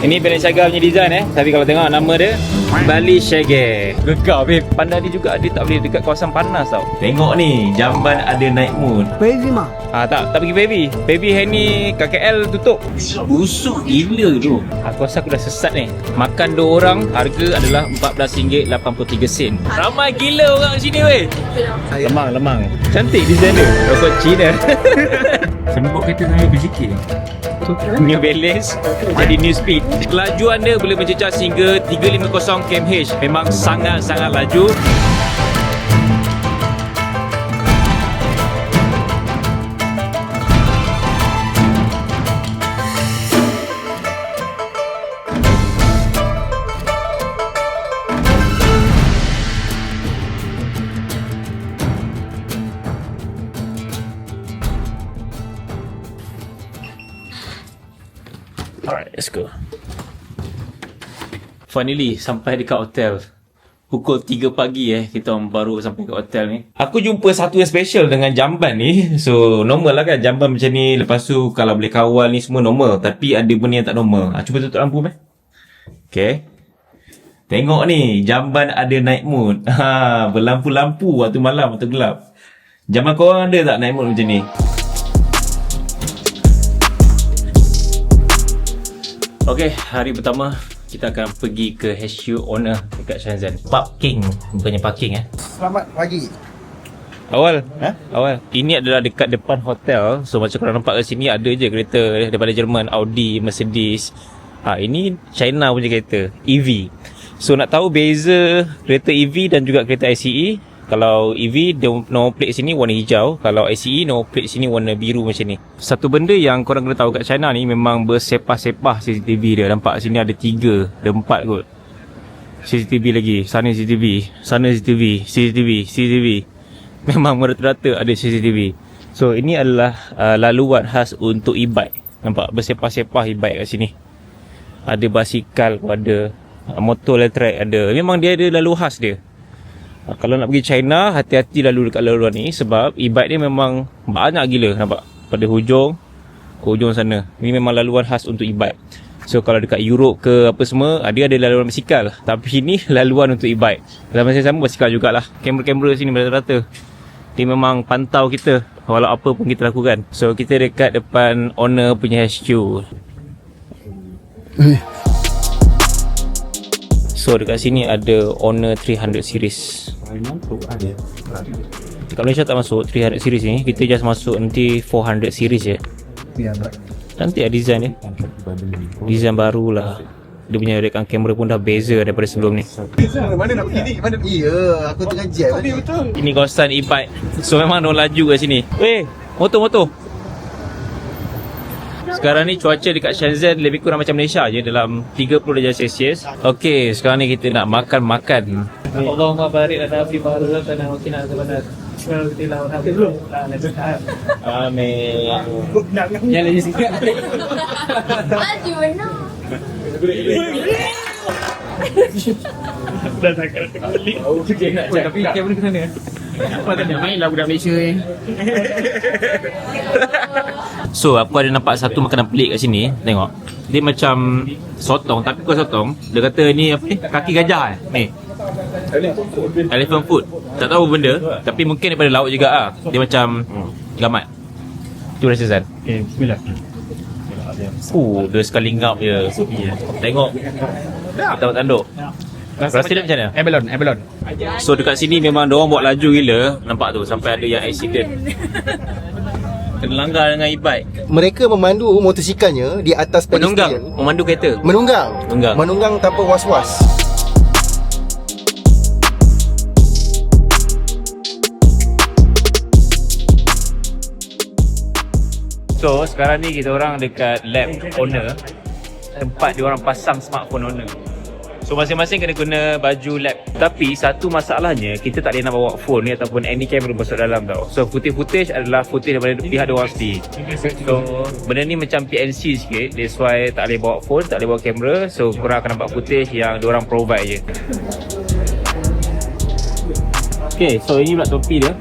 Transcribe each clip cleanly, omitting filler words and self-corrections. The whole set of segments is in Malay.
Ini Balenciaga punya design tapi kalau tengok nama dia Bali Shaggy. Gegar babe. Pandai ni juga dia tak boleh dekat kawasan panas tau. Tengok ni, jamban ada night mood. Baby mah. Tak pergi baby. Baby hari ni KKL tutup. Busuk gila tu. Aku rasa aku dah sesat ni. Makan 2 orang, harga adalah RM14.83. Ramai gila orang sini weh. Lemang. Cantik design dia. Rokok Cina. Sembuk kereta sambil berzikir. New Balance jadi New Speed. Kelajuan dia boleh mencecah hingga 350 km/h. Memang sangat-sangat laju. Alright, let's go. Finally, sampai dekat hotel. Pukul 3 pagi kita baru sampai ke hotel ni. Aku jumpa satu yang special dengan jamban ni. So, normal lah kan jamban macam ni. Lepas tu, kalau boleh kawal ni semua normal. Tapi ada benda yang tak normal. Cuba tutup lampu meh. Okay. Tengok ni, jamban ada night mode. Berlampu-lampu waktu malam, waktu gelap. Jamban korang ada tak night mode macam ni? Okay, hari pertama kita akan pergi ke HQ owner dekat Shenzhen. Parking, bukannya parking Selamat pagi. Awal. Awal. Ini adalah dekat depan hotel. So macam korang nampak kat sini ada je kereta daripada Jerman, Audi, Mercedes. Ini China punya kereta, EV. So nak tahu beza kereta EV dan juga kereta ICE. Kalau EV, dia nombor plate sini warna hijau. Kalau ICE, nombor plate sini warna biru macam ni. Satu benda yang korang kena tahu kat China ni, memang bersepah-sepah CCTV dia. Nampak sini ada 3, ada 4 kot CCTV lagi. Sana CCTV, sana CCTV. Memang merata-rata ada CCTV. So ini adalah laluan khas untuk e-bike. Nampak bersepah-sepah e-bike kat sini. Ada basikal pun ada, motor elektrik ada. Memang dia ada lalu khas dia. Kalau nak pergi China, hati-hati lalu dekat laluan ni. Sebab e-bike dia memang banyak gila. Nampak? Pada hujung ke hujung sana. Ini memang laluan khas untuk e-bike. So kalau dekat Europe ke apa semua, dia ada laluan basikal. Tapi ini laluan untuk e-bike. Dalam masa sama basikal jugalah. Kamera-kamera sini rata-rata dia memang pantau kita walau apa pun kita lakukan. So kita dekat depan owner punya HQ. So dekat sini ada Honor 300 series. Dekat Malaysia tak masuk 300 series ni. Kita just masuk nanti 400 series je. Cantik lah design dia. Design baru lah. Dia punya rekam kamera pun dah beza daripada sebelum ni. Mana nak pergi ni? Mana? Ya, aku tengah jam. Ini kawasan e-bike. So memang orang laju kat sini. Weh, motor. Sekarang ni cuaca dekat Shenzhen lebih kurang macam Malaysia je, dalam 30 darjah Celsius. Okey, sekarang ni kita nak makan. Allahumma barik lana fi ma razaqtana wa qina adzabannar. Bismillahirrahmanirrahim. Habis belum? Amin. Jalan je sikit. Laju benar. Dah takkan balik. Tapi kamera ke sana. Apa tak nak main lah budak Malaysia ni. So aku ada nampak satu makanan pelik kat sini. Tengok, dia macam sotong tapi bukan sotong. Dia kata ni apa ni, kaki gajah ni, elephant food. Tak tahu benda, tapi mungkin daripada laut juga Dia macam gamat. Tu rasa Zan. Okay, bismillah. Dia sekali ngap je. Tengok kita tanduk. Rasa dia macam mana? Abalone. So dekat sini memang diorang buat laju gila. Nampak tu, sampai ada yang accident. Kena langgar dengan e-bike. Mereka memandu motosikalnya di atas Menunggang, pedestrian. memandu kereta. Menunggang tanpa was-was. So sekarang ni kita orang dekat lab owner, tempat diorang pasang smartphone owner. So masing-masing kena guna baju lab. Tapi satu masalahnya, kita tak boleh nak bawa phone ni ataupun any camera masuk dalam tau. So footage adalah footage daripada pihak diorang sendiri. So benda ni macam PNC sikit. That's why tak boleh bawa phone, tak boleh bawa kamera. So korang akan nampak footage yang diorang provide je. Okay, so ini pula topi dia.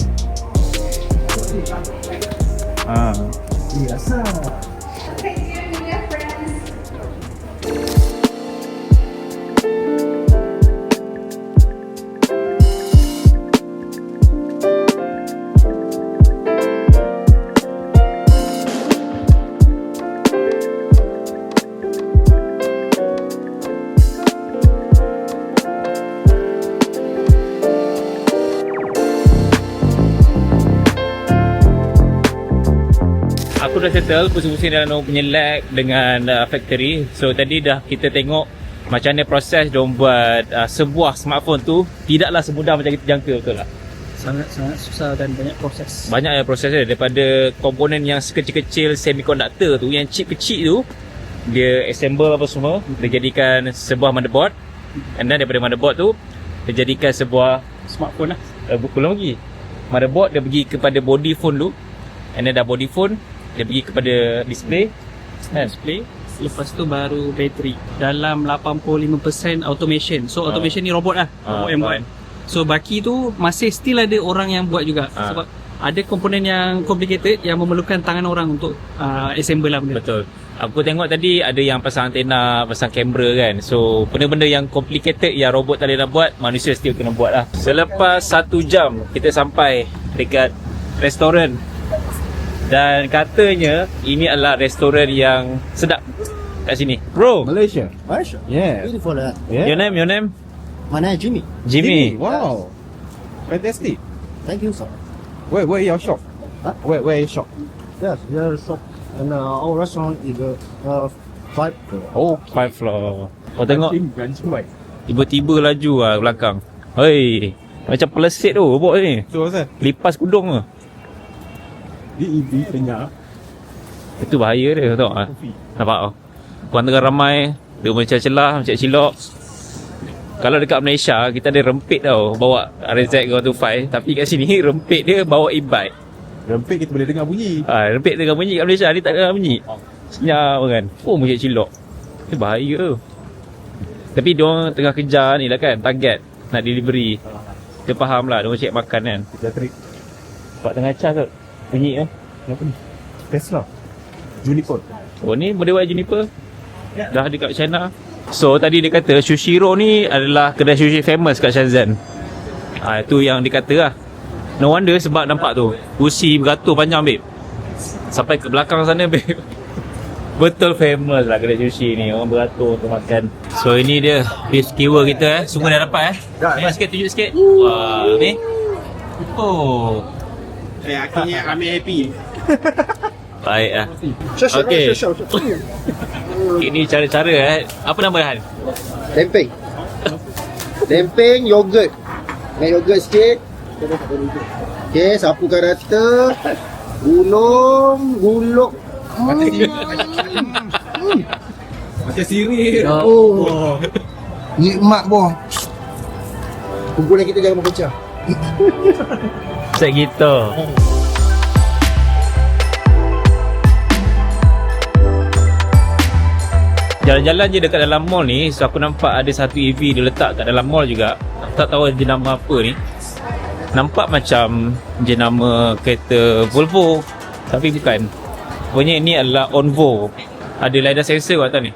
aku dah settle pusing-pusing dalam punya lab dengan factory. So tadi dah kita tengok macam mana proses diorang buat sebuah smartphone tu tidaklah semudah macam kita jangka, betul tak? Sangat susah dan banyak proses. Banyak ya proses dia, daripada komponen yang sekecil-kecil semiconductor tu, yang chip kecil tu dia assemble apa semua, dia jadikan sebuah motherboard, and then daripada motherboard tu dia jadikan sebuah Smartphone lah. belum lagi motherboard, dia pergi kepada body phone tu, and then dah body phone dia pergi kepada display kan? Display. Lepas tu baru bateri. Dalam 85% automation. So automation ni robot lah. Robot yang buat. So baki tu masih still ada orang yang buat juga. Sebab ada komponen yang complicated yang memerlukan tangan orang untuk assemble lah benda. Betul. Aku tengok tadi ada yang pasang antena, pasang kamera kan. So benda-benda yang complicated yang robot tadi nak buat, manusia still kena buat lah. Selepas 1 jam kita sampai dekat restoran, dan katanya ini adalah restoran yang sedap kat sini. Bro, Malaysia. Malaysia. yeah. Beautiful lah. Your name, your name? My name is Jimmy. Jimmy. Wow. Fantastic. Thank you, sir. Where your shop? Huh? Where your shop? Yes, your shop and our restaurant is 5 floor. Oh, 5 floor. Kau tengok Branch right. tiba-tiba laju lah belakang. Hei, macam pelesit tu robot ni. So Hasan, Lipas kudung tu. di EV Kenya. Itu bahaya dia, tengok ah. Nampak tak? Orang tengah ramai, dia macam celah, macam cilok. Kalau dekat Malaysia, kita ada rempit tau, bawa RZ125. Tapi kat sini, rempit dia bawa e-bike. Rempit kita boleh dengar bunyi. Rempit tengah bunyi kat Malaysia, ni tak ada bunyi. Senyap kan. Oh, macam cilok. Itu bahaya tu. Tapi diorang tengah kejar ni lah kan, target nak delivery. Dia faham lah, diorang cek makan kan. Kita trik. Sebab tengah cas tu, bunyi kan. Apa ni? Tesla. Juniper. Oh ni model Y Juniper. Dah dekat China. So tadi dia kata Sushiro ni adalah kedai sushi famous kat Shenzhen. Itu yang dia kata lah. No wonder sebab nampak tu kursi beratur panjang babe. Sampai ke belakang sana babe. Betul famous lah kedai sushi ni. Orang beratur untuk makan. So ini dia beef skewer kita semua dah dapat Ni sikit, tunjuk sikit. Wah ni. Oh. Akhirnya kami happy. Baik lah. Okey. Ini cara-cara Apa nama Han? Lempeng. Lempeng yogurt. Dengan yogurt sikit. Okey, sapukan rata. Gulung. Macam sirih. Oh. Nikmat boh. Kumpulan kita jangan berpecah. Set gitu. Jalan-jalan je dekat dalam mall ni, so aku nampak ada satu EV dia letak kat dalam mall juga. Aku tak tahu jenama apa ni. Nampak macam jenama kereta Volvo, tapi bukan. Rupanya ni adalah Onvo. Ada LiDAR sensor kat atas ni.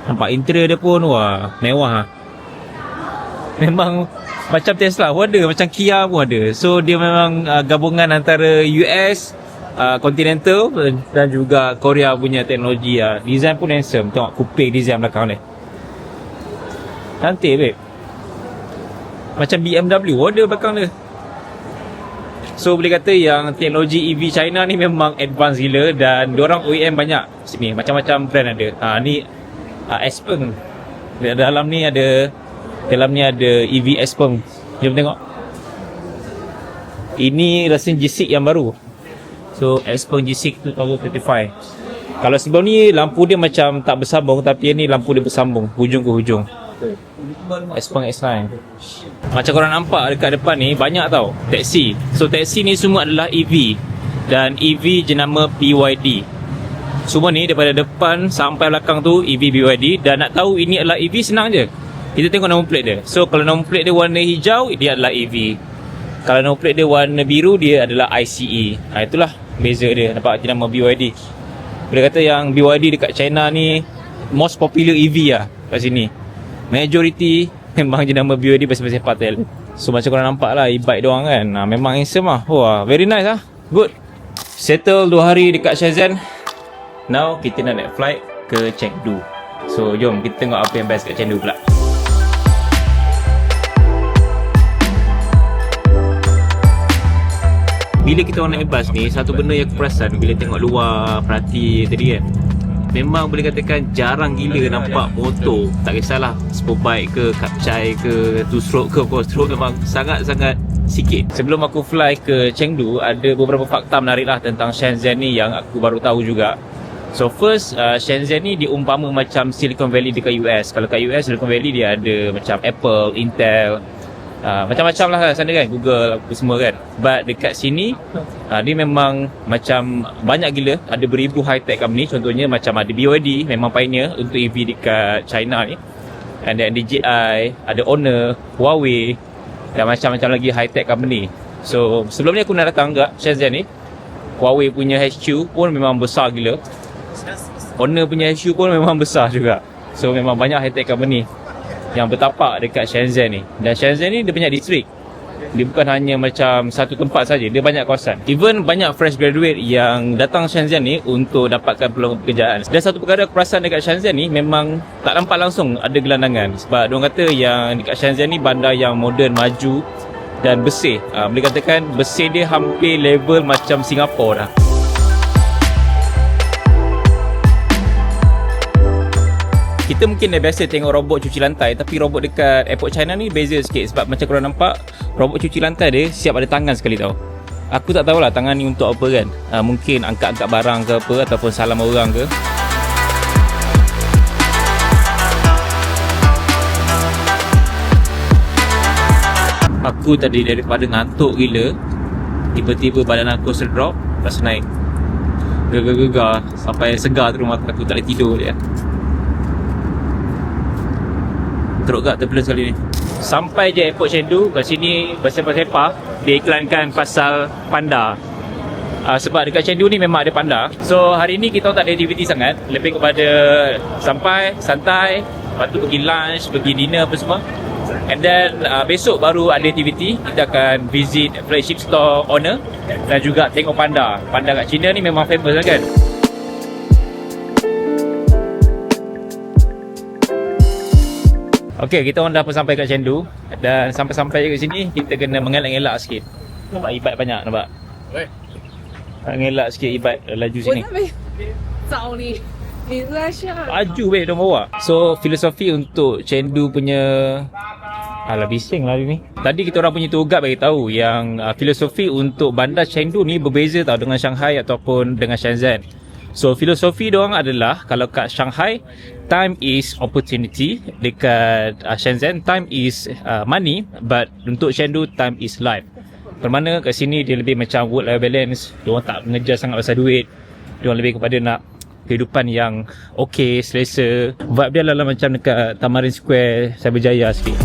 Nampak interior dia pun, wah, mewah. Memang macam Tesla pun ada, macam Kia pun ada. So dia memang gabungan antara US, Continental dan juga Korea punya teknologi lah. Design pun handsome. Tengok kuping design belakang ni. Cantik babe. Macam BMW ada belakang dia. So boleh kata yang teknologi EV China ni memang advance gila. Dan diorang OEM banyak sini. Macam-macam brand ada. Ni Xpeng. Dalam ni ada EV Xpeng. Jom tengok. Ini rasa G6 yang baru. So Xpeng G6 2035. Kalau sebelum ni lampu dia macam tak bersambung, tapi ni lampu dia bersambung hujung ke hujung. Xpeng X9. Macam korang nampak dekat depan ni banyak tau taksi. So taksi ni semua adalah EV. Dan EV jenama BYD. Semua ni daripada depan sampai belakang tu EV BYD. Dan nak tahu ini adalah EV senang je. Kita tengok nombor plate dia. So kalau nombor plate dia warna hijau, dia adalah EV. Kalau nombor plate dia warna biru, dia adalah ICE. Itulah beza dia. Nampak jenama BYD. Boleh kata yang BYD dekat China ni most popular EV lah kat sini. Majority memang jenama BYD pasal-pasal Patel. So macam korang nampak lah e-bike diorang kan. Memang handsome lah. Wah, very nice lah. Good. Settle 2 hari dekat Shenzhen. Now kita nak naik flight ke Chengdu. So jom kita tengok apa yang best kat Chengdu pula. bila kita orang naik bas ni, satu benda yang aku perasan bila tengok luar, perhati tadi kan, memang boleh katakan jarang gila nampak motor, tak kisahlah Superbike ke, Kapcai ke, two stroke ke, four stroke, memang sangat-sangat sikit. Sebelum aku fly ke Chengdu, ada beberapa fakta menarik lah tentang Shenzhen ni yang aku baru tahu juga. So first, Shenzhen ni diumpama macam Silicon Valley dekat US. Kalau kat US, Silicon Valley dia ada macam Apple, Intel, macam-macam lah sana kan, Google, apa semua kan. But dekat sini, dia memang macam banyak gila, ada beribu high-tech company. Contohnya macam ada BYD, memang pioneer untuk EV dekat China ni. And then DJI, ada Honor, Huawei dan macam-macam lagi high-tech company. So sebelum ni aku nak datang kat Shenzhen ni, Huawei punya HQ pun memang besar gila, Honor punya HQ pun memang besar juga. So memang banyak high-tech company yang bertapak dekat Shenzhen ni. Dan Shenzhen ni dia banyak distrik, dia bukan hanya macam satu tempat saja, dia banyak kawasan. Even banyak fresh graduate yang datang Shenzhen ni untuk dapatkan peluang pekerjaan. Dan satu perkara aku perasan dekat Shenzhen ni, memang tak nampak langsung ada gelandangan. Sebab diorang kata yang dekat Shenzhen ni bandar yang moden, maju dan bersih. Boleh katakan bersih dia hampir level macam Singapura dah. Kita mungkin dah biasa tengok robot cuci lantai, tapi robot dekat airport China ni beza sikit. Sebab macam korang nampak, robot cuci lantai dia siap ada tangan sekali tau. Aku tak tahulah tangan ni untuk apa kan. Mungkin angkat-angkat barang ke apa, ataupun salam orang ke. Aku tadi daripada ngantuk gila, tiba-tiba badan aku drop, lepas naik gegar-gegar sampai segar tu rumah aku, tak boleh tidur dia. Teruk kat terpelan sekali ni. Sampai je airport Chengdu, kat sini bersepah-sepah dia iklankan pasal panda. Sebab dekat Chengdu ni memang ada panda. So hari ni kita tak ada aktiviti sangat, lebih kepada sampai santai, lepas tu pergi lunch, pergi dinner apa semua. And then besok baru ada aktiviti. Kita akan visit flagship store Honor dan juga tengok panda. Panda kat China ni memang famous lah kan. Okay, kita orang dah sampai kat Chengdu. Dan sampai-sampai kat sini, kita kena mengelak-ngelak sikit. Nampak e-bike banyak, nampak? Ngelak sikit e-bike laju sini. Laju weh, dia bawa. So, filosofi untuk Chengdu punya... Alah, bising lah ni. Tadi kita orang punya tour guide bagi tahu yang filosofi untuk bandar Chengdu ni berbeza tau dengan Shanghai ataupun dengan Shenzhen. So filosofi diorang adalah, kalau kat Shanghai, time is opportunity. Dekat Shenzhen, time is money. But untuk Chengdu, time is life. Bermakna kat sini dia lebih macam work-life balance. Diorang tak mengejar sangat pasal duit. Diorang lebih kepada nak kehidupan yang okay, selesa. Vibe dia adalah macam dekat Tamarin Square, Cyberjaya sikit.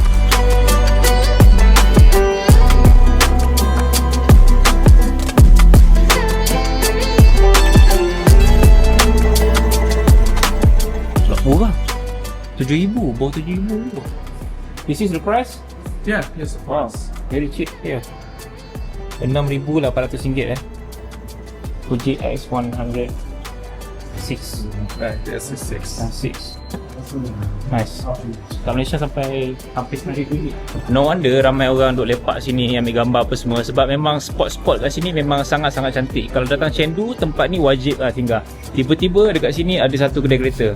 Murah, 7,000, bawah 7,000. This is the price? Yeah, yes, of Wow, course. very cheap here. RM6,800 Fuji X100 6. Right, yes, it's 6. 6. Nice. Kat Malaysia sampai hampir RM9,000. No wonder ramai orang duk lepak sini, ambil gambar apa semua. Sebab memang spot-spot kat sini memang sangat-sangat cantik. Kalau datang Chengdu, tempat ni wajib lah tinggal. Tiba-tiba dekat sini ada satu kedai kereta.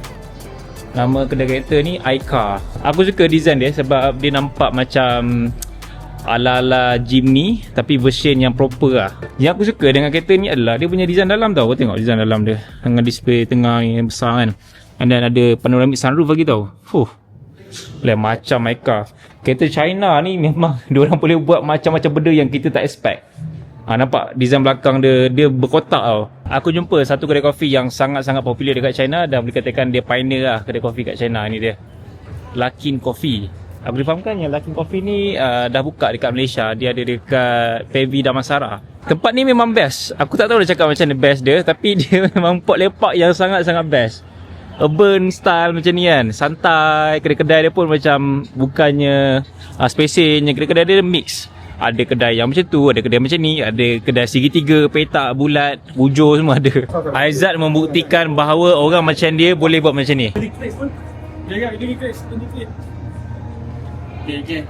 Nama kedai kereta ni iCar. Aku suka design dia sebab dia nampak macam ala-ala Jimny tapi version yang proper lah. Yang aku suka dengan kereta ni adalah dia punya design dalam tau. Kau tengok design dalam dia dengan display tengah yang besar kan. And then ada panoramic sunroof lagi tau. Lain macam iCar. Kereta China ni memang diorang boleh buat macam-macam benda yang kita tak expect. Nampak design belakang dia berkotak tau. Aku jumpa satu kedai kopi yang sangat-sangat popular dekat China dan boleh katakan dia pioneer lah kedai kopi kat China ni dia. Luckin Coffee. Aku difahamkan yang Luckin Coffee ni dah buka dekat Malaysia. Dia ada dekat PV Damansara. Tempat ni memang best. Aku tak tahu nak cakap macam mana best dia, tapi dia memang pot lepak yang sangat-sangat best. Urban style macam ni kan. Santai. Kedai-kedai dia pun macam bukannya spesialnya. Kedai-kedai dia mix. Ada kedai yang macam tu, ada kedai macam ni, ada kedai segitiga, petak, bulat, bujur semua ada. Aizat membuktikan bahawa orang macam dia boleh buat macam ni. Okay.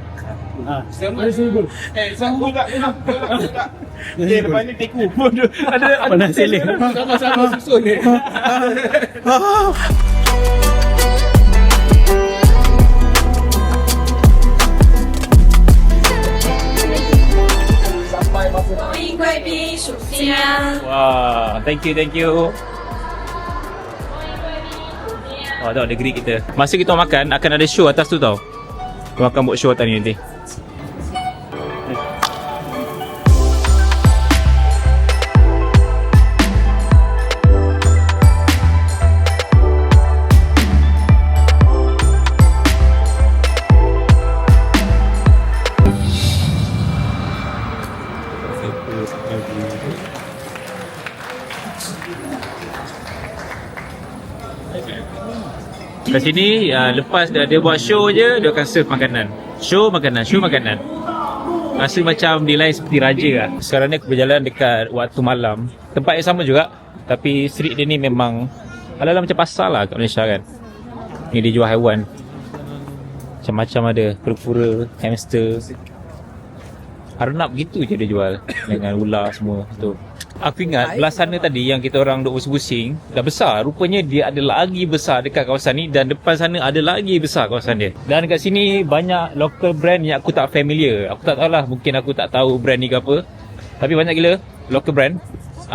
Depan ni teku pun ada Mana sailing? Sama-sama susun ni. Wah, thank you. Wah, tengok negeri kita. Masa kita makan, akan ada show atas tu tau. Kita akan buat show atas ni nanti. Kat sini lepas dia buat show je, dia akan serve makanan. Show makanan. Rasa macam nilai seperti raja lah. Sekarang ni aku berjalan dekat waktu malam. Tempat yang sama juga, tapi street dia ni memang ala-ala macam pasar lah kat Malaysia kan. Ni dia jual haiwan. Macam-macam ada, kura-kura, hamster, arnab gitu je dia jual. Dengan ular semua tu. Aku ingat belah sana tadi yang kita orang duk pusing-pusing dah besar. Rupanya dia ada lagi besar dekat kawasan ni, dan depan sana ada lagi besar kawasan dia. Dan dekat sini banyak local brand yang aku tak familiar. Aku tak tahulah, mungkin aku tak tahu brand ni ke apa. Tapi banyak gila local brand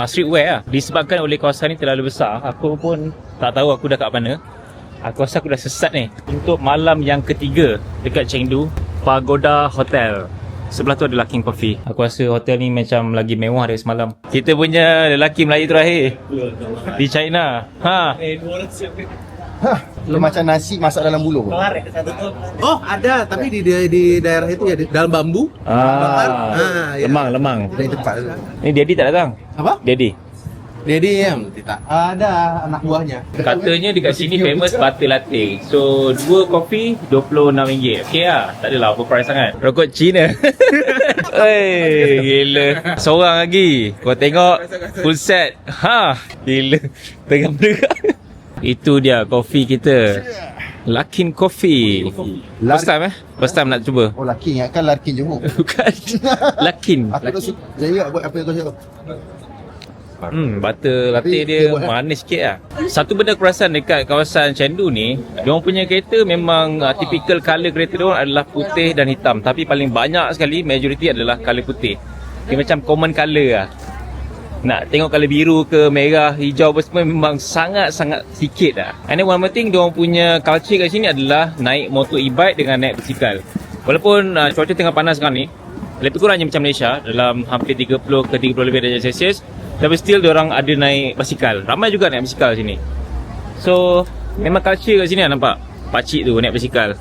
streetwear lah. Disebabkan oleh kawasan ni terlalu besar, aku pun tak tahu aku dah kat mana. Aku rasa aku dah sesat ni. Untuk malam yang ketiga dekat Chengdu, Pagoda Hotel. Sebelah tu ada Luckin Coffee. Aku rasa hotel ni macam lagi mewah dari semalam. Kita punya lelaki Melayu terakhir di China. Dia macam nasi masak dalam buluh. Oh, ada, tapi di daerah itu ya dalam bambu. Ya. Lemang. Dari tempat. Ni Daddy tak datang? Apa? Daddy. Jadi ya, tidak ada anak buahnya. Katanya dekat sini famous butter latte. So, 2 kopi RM26. Okay lah, tak adalah apa price sangat. Rokok Cina. Wey, gila. Seorang lagi. Kau tengok full set. Gila. Tengah bergerak. Itu dia kopi kita. Luckin Coffee. First time First time nak cuba. Oh, Larkin. Ingatkan Larkin Johor. Bukan. Luckin. Aku tak suka. Saya buat apa yang kau cakap. Butter latte dia manis sikit lah. Satu benda aku perasan dekat kawasan Chengdu ni, diorang punya kereta memang typical colour kereta diorang adalah putih dan hitam. Tapi paling banyak sekali, majoriti adalah colour putih. Dia macam common colour lah. Nak tengok colour biru ke merah, hijau apa semua memang sangat-sangat sikit lah. And then one more thing, diorang punya culture kat sini adalah naik motor e-bike dengan naik basikal. Walaupun cuaca tengah panas sekarang ni, lebih kurangnya macam Malaysia, dalam hampir 30 ke 30 lebih darjah Celsius, tapi still diorang ada naik basikal. Ramai juga naik basikal sini. So memang culture kat sini lah nampak. Pakcik tu naik basikal.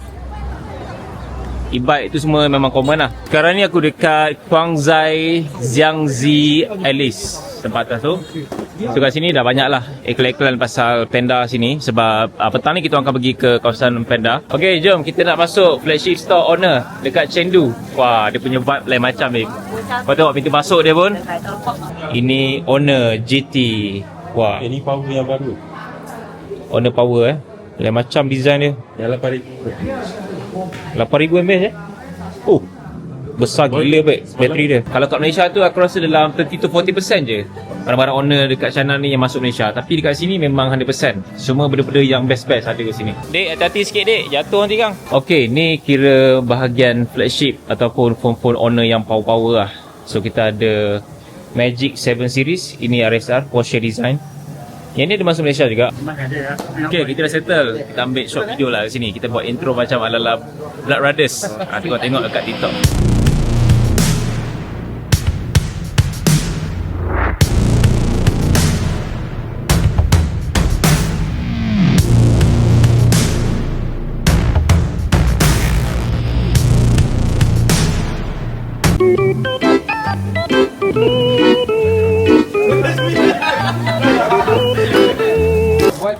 E-bike tu semua memang common lah. Sekarang ni aku dekat Guangzhou Jiangxi Alice, tempat atas tu. So kat sini dah banyak lah iklan-iklan pasal Panda sini. Sebab petang ni kita akan pergi ke kawasan Panda. Okay, jom kita nak masuk flagship store owner dekat Chengdu. Wah, dia punya vibe lain macam ni. Kau tengok pintu masuk dia pun. Ini owner GT. Wah, Ini power yang baru. owner power lain macam design dia. Yang 8,000 mAh Oh, besar gila bateri dia. Kalau kat Malaysia tu aku rasa dalam 30 to 40% je barang-barang owner dekat China ni yang masuk Malaysia. Tapi dekat sini memang 100%. Semua benda-benda yang best-best ada kat sini. Dek, hati-hati sikit dek, jatuh nanti kang. Okay, ni kira bahagian flagship ataupun phone-phone owner yang power-power lah. So kita ada Magic 7 series. Ini RSR, Porsche design. Yang ni ada masuk Malaysia juga. Okay, kita dah settle. Kita ambil short video lah kat sini. Kita buat intro macam ala-ala Blood Brothers. Kau tengok dekat TikTok.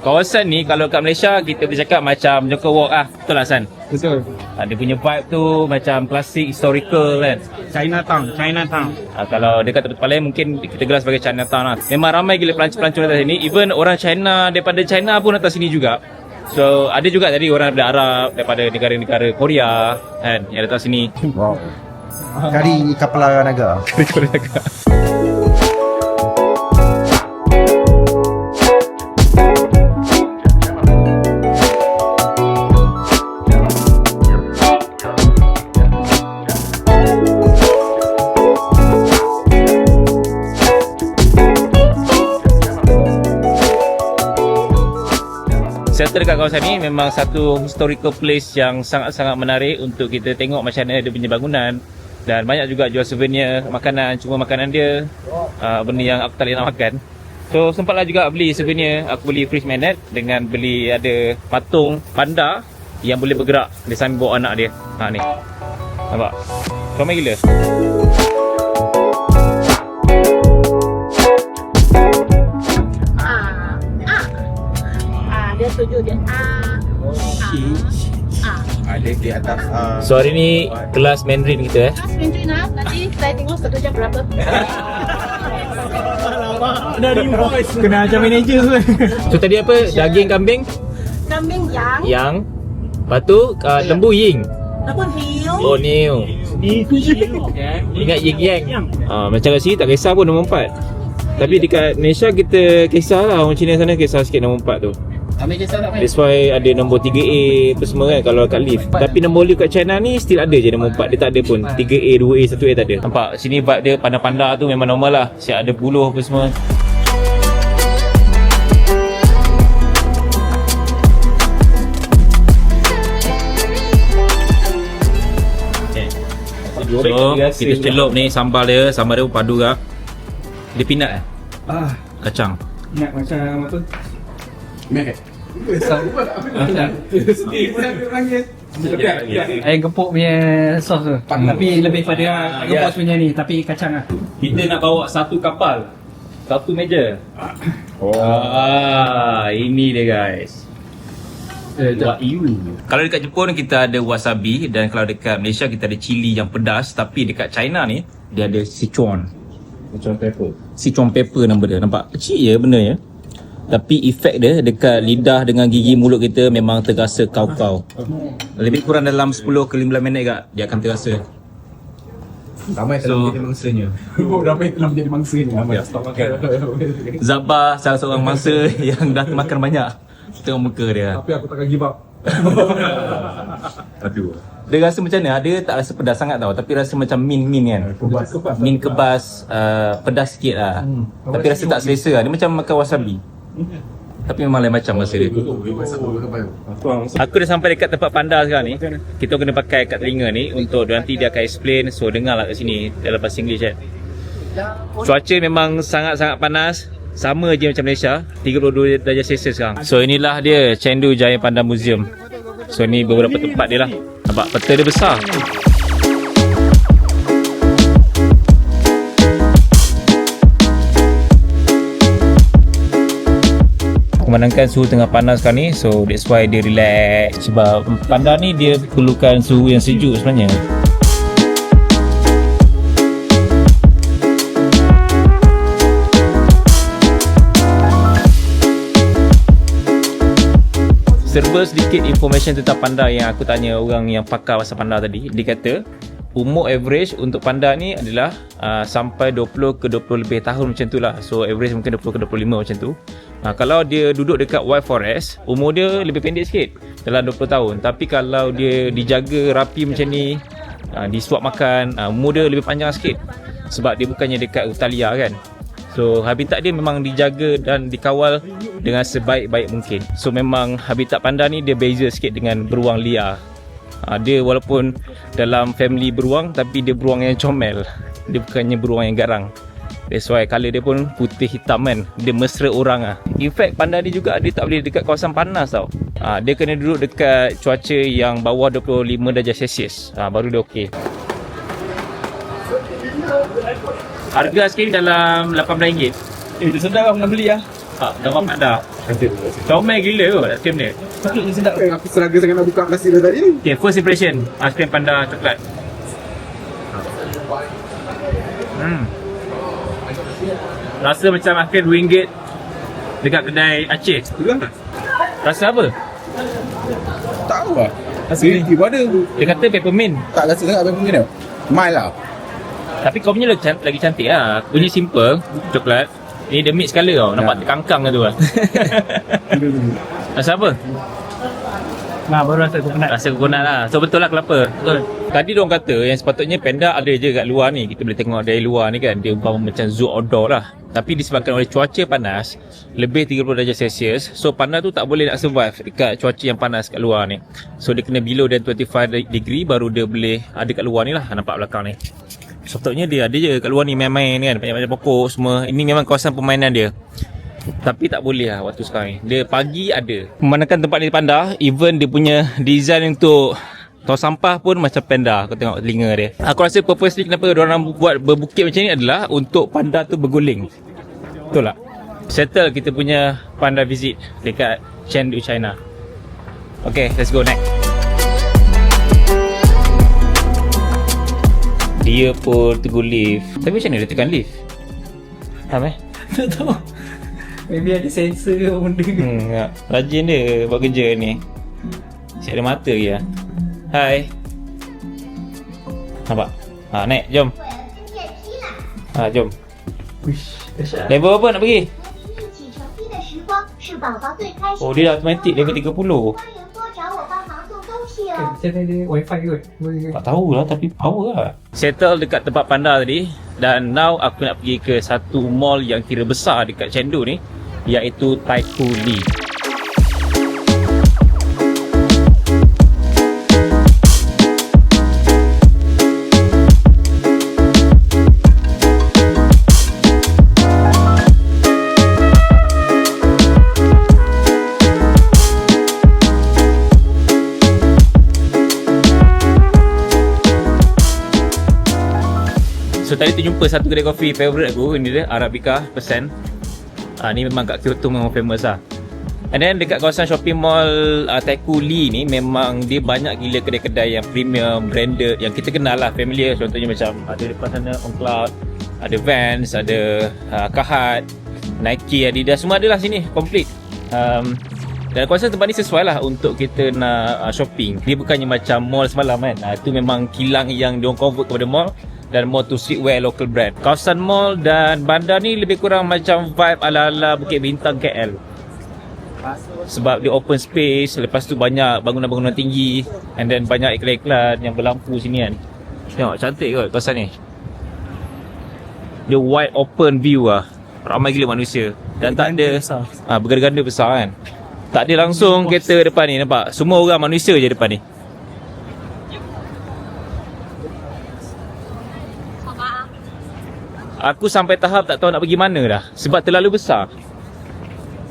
Kawasan ni kalau kat Malaysia kita boleh cakap macam Joker Walk lah. Betul lah San? Betul. Dia punya vibe tu macam klasik historical kan. Chinatown. Kalau dekat tempat lain mungkin kita gelar sebagai Chinatown lah. Memang ramai gila pelancong-pelancong datang sini. Even orang China daripada China pun datang sini juga. So ada juga tadi orang daripada Arab, daripada negara-negara Korea kan yang datang sini. Wow. Kari kapala naga. Shelter dekat kawasan ni memang satu historical place yang sangat-sangat menarik untuk kita tengok macam mana dia punya bangunan. Dan banyak juga jual souvenir, makanan, cuma makanan dia benda yang aku tak boleh nak makan. So sempatlah juga beli souvenir. Aku beli fridge magnet dengan beli ada patung panda yang boleh bergerak. Dia sambil bawa anak dia. Ni nampak? Comel gila. Dia tujuh dia. Ada di atas. So hari ni kelas Mandarin kita Mas Mandarin nanti saya tengok 1 jam berapa. Kena macam manager tu. So tadi apa? Daging kambing Kambing yang. Lepas tu lembu ying. apa hiu? Oh Neo. Ingat yin yang. Macam kat sini tak kisah pun nombor 4. Tapi dekat Malaysia kita kisah lah. Orang Cina sana kisah sikit nombor 4 tu. That's why ada nombor 3A apa semua kan kalau kat lift. Tapi nombor lift kat China ni still ada je nombor 4. Dia tak ada pun 3A, 2A, 1A tak ada. Nampak sini vibe dia panda-panda tu memang normal lah. Siap ada buluh apa semua. So kita celup ni sambal dia pun padu kah. Dia peanut kacang. Nak macam apa? Ayam gepuk punya sos tu. Tapi lebih pada ayam gepuk sebenarnya ni, tapi kacang lah. Kita nak bawa satu kapal, satu meja. Ini dia guys. Kalau dekat Jepun kita ada wasabi, dan kalau dekat Malaysia kita ada cili yang pedas. Tapi dekat China ni dia ada Sichuan pepper nama dia. Nampak kecil je benda ya, tapi efek dia dekat lidah dengan gigi mulut kita memang terasa kau-kau. Lebih kurang dalam 10 ke 15 minit kak dia akan terasa. Ramai telah menjadi mangsanya. Ramai telah menjadi mangsanya. Ramai stop makan. Zabah salah seorang mangsa yang dah makan banyak. Tengok muka dia. Tapi aku takkan give up. Aduh. Dia rasa macam mana? Dia tak rasa pedas sangat tau, tapi rasa macam min kan. Min kebas, pedas sikit lah. Tapi rasa tak selesa lah. Dia macam makan wasabi. Tapi memang lain macam rasa dia. Aku dah sampai dekat tempat panda sekarang ni. Kita kena pakai kat telinga ni untuk nanti dia akan explain. So dengar lah kat sini dalam bahasa English kan. Cuaca memang sangat-sangat panas. Sama je macam Malaysia, 32 darjah Celsius sekarang. So inilah dia Chengdu Giant Panda Museum. So ni beberapa tempat dia lah. Nampak peta dia besar. Memandangkan suhu tengah panas sekarang ni, so that's why dia relax. Sebab panda ni dia perlukan suhu yang sejuk sebenarnya. Serba sedikit information tentang panda yang aku tanya orang yang pakar pasal panda tadi. Dia kata umur average untuk panda ni adalah sampai 20 ke 20 lebih tahun macam tu lah. So average mungkin 20 ke 25 macam tu. Kalau dia duduk dekat wild forest, umur dia lebih pendek sikit, dalam 20 tahun. Tapi kalau dia dijaga rapi macam ni, disuap makan, umur dia lebih panjang sikit. Sebab dia bukannya dekat hutan liar kan. So habitat dia memang dijaga dan dikawal dengan sebaik-baik mungkin. So memang habitat panda ni dia beza sikit dengan beruang liar. Dia walaupun dalam family beruang, tapi dia beruang yang comel. Dia bukannya beruang yang garang. That's why colour dia pun putih hitam kan. Dia mesra orang . In fact panda ni juga dia tak boleh dekat kawasan panas tau. Dia kena duduk dekat cuaca yang bawah 25 darjah Celsius. Baru dia okey. Harga sekali dalam RM18. Dia sedap lah nak beli lah. Dah mamak dah. Comel gila kot aiskrim dia. Sedap. Aku seraga sangat nak buka kasih dah tadi ni. Okay, first impression aiskrim panda coklat. Rasa macam makan RM2 dekat kedai Aceh. Rasa apa? Tak tahu lah. Green tea pun ada. Dia kata peppermint. Tak rasa sangat apa mungkin tau. Mild lah. Tapi kau punya lagi cantik lah. Aku punya simple, coklat. Ni dia mix colour tau. Nampak terkangkang tu lah. Rasa apa? Nah, baru rasa coconut. Rasa coconut lah. So betul lah kelapa. Betul. Tadi diorang kata yang sepatutnya panda ada je kat luar ni. Kita boleh tengok dari luar ni kan. Dia umpama macam zoo outdoor lah. Tapi disebabkan oleh cuaca panas, lebih 30 darjah Celsius. So panda tu tak boleh nak survive dekat cuaca yang panas kat luar ni. So dia kena below than 25 degree baru dia boleh ada kat luar ni lah. Nampak belakang ni. Sepatutnya dia ada je kat luar ni main-main kan. Banyak-banyak pokok semua. Ini memang kawasan permainan dia. Tapi tak boleh lah waktu sekarang ni. Dia pagi ada. Memandangkan tempat ni panda, even dia punya design untuk tong sampah pun macam panda. Kau tengok telinga dia. Aku rasa purposely kenapa diorang buat berbukit macam ni adalah untuk panda tu berguling. Betul tak? Settle kita punya panda visit dekat Chengdu, China. Okay, let's go next. Dia pun tegur lift. Tapi macam mana dia tekan lift? Faham eh? Tak tahu. Maybe ada sensor ke benda ke. Ya. Rajin dia buat kerja ni. Siap ada mata ke lah. Hai. Nampak? Ha, naik, jom. Ha, jom. Level apa nak pergi? Oh, dia dah automatic level 30. Macam ada wifi kot. Tak tahulah tapi power lah. Settle dekat tempat panda tadi. Dan now aku nak pergi ke satu mall yang kira besar dekat Chengdu ni, iaitu Taikoo Li. So tadi tu jumpa satu kedai kopi favourite aku. Ini dia Arabica persen. Ni memang kat Kyoto memang famous lah. And then dekat kawasan shopping mall Taikoo Li ni memang dia banyak gila kedai-kedai yang premium, branded, yang kita kenal lah, familiar. Contohnya macam ada depan sana On Cloud, ada Vans, ada Kahat, Nike, Adidas, semua ada lah sini, complete. Dan kawasan tempat ni sesuai lah untuk kita nak shopping. Dia bukannya macam mall semalam kan. Itu memang kilang yang diorang convert kepada mall. Dan more to streetwear local brand. Kawasan mall dan bandar ni lebih kurang macam vibe ala-ala Bukit Bintang KL. Sebab dia open space, lepas tu banyak bangunan-bangunan tinggi, and then banyak iklan-iklan yang berlampu sini kan. Tengok cantik kot kawasan ni. Dia wide open view lah. Ramai gila manusia. Dan tak ada berganda-ganda besar kan. Tak ada langsung kereta depan ni, nampak? Semua orang manusia je depan ni. Aku sampai tahap tak tahu nak pergi mana dah. Sebab terlalu besar.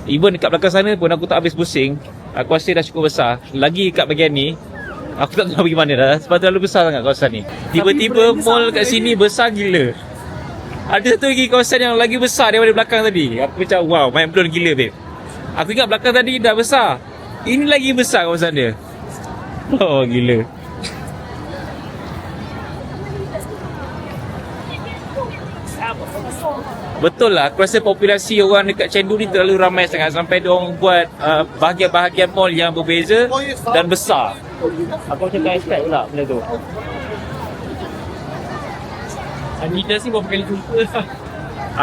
Even dekat belakang sana pun aku tak habis pusing. Aku rasa dah cukup besar. Lagi kat bahagian ni, aku tak tahu nak pergi mana dah. Sebab terlalu besar sangat kawasan ni. Tiba-tiba mall kat sini besar gila. Ada satu lagi kawasan yang lagi besar daripada belakang tadi. Aku macam wow, mind blown gila babe. Aku ingat belakang tadi dah besar. Ini lagi besar kawasan dia. Oh gila. Betul lah, aku rasa populasi orang dekat Chengdu ni terlalu ramai sangat sampai diorang buat bahagian-bahagian mall yang berbeza dan besar. Aku macam tak expect pula benda tu. Adidas ni berapa kali jumpa lah.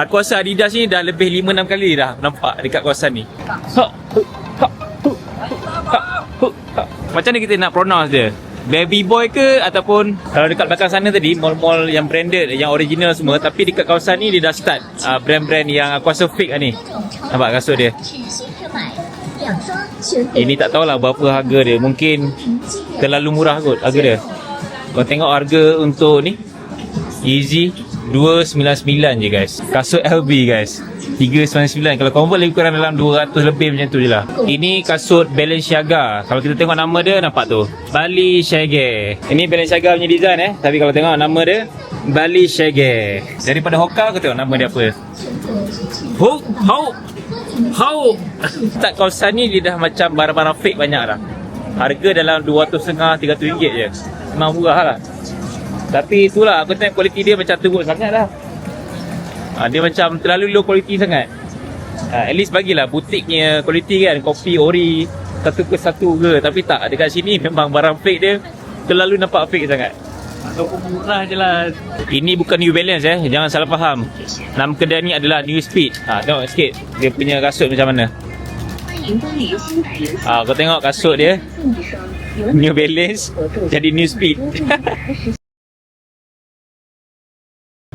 Aku rasa Adidas ni dah lebih 5-6 kali dah nampak dekat kawasan ni. Macam mana kita nak pronounce dia? Baby boy ke ataupun kalau dekat belakang sana tadi mall-mall yang branded, yang original semua, tapi dekat kawasan ni dia dah start brand-brand yang aku rasa fake lah ni. Nampak kasut dia. Ini tak tahulah berapa harga dia. Mungkin terlalu murah kot harga dia. Kau tengok harga untuk ni Yeezy 299 je guys. Kasut LB guys 399. Kalau convert lebih kurang dalam 200 lebih macam tu je lah. Ini kasut Balenciaga. Kalau kita tengok nama dia, nampak tu Balenciaga. Ini Balenciaga punya design tapi kalau tengok nama dia Balenciaga. Daripada Hoka, aku tengok nama dia apa. How tak kawasan ni dia dah macam barang-barang fake banyak dah. Harga dalam 250-300 ringgit je. Memang murah lah. Tapi itulah, aku tengok kualiti dia macam teruk sangat lah. Dia macam terlalu low quality sangat. At least bagilah butiknya quality kan. Kopi ori, satu ke satu ke. Tapi tak, dekat sini memang barang fake dia terlalu nampak fake sangat. Ataupun murah je lah. Ini bukan New Balance jangan salah faham. Nama kedai ni adalah New Speed. Tengok sikit dia punya kasut macam mana. Kau tengok kasut dia New Balance jadi New Speed.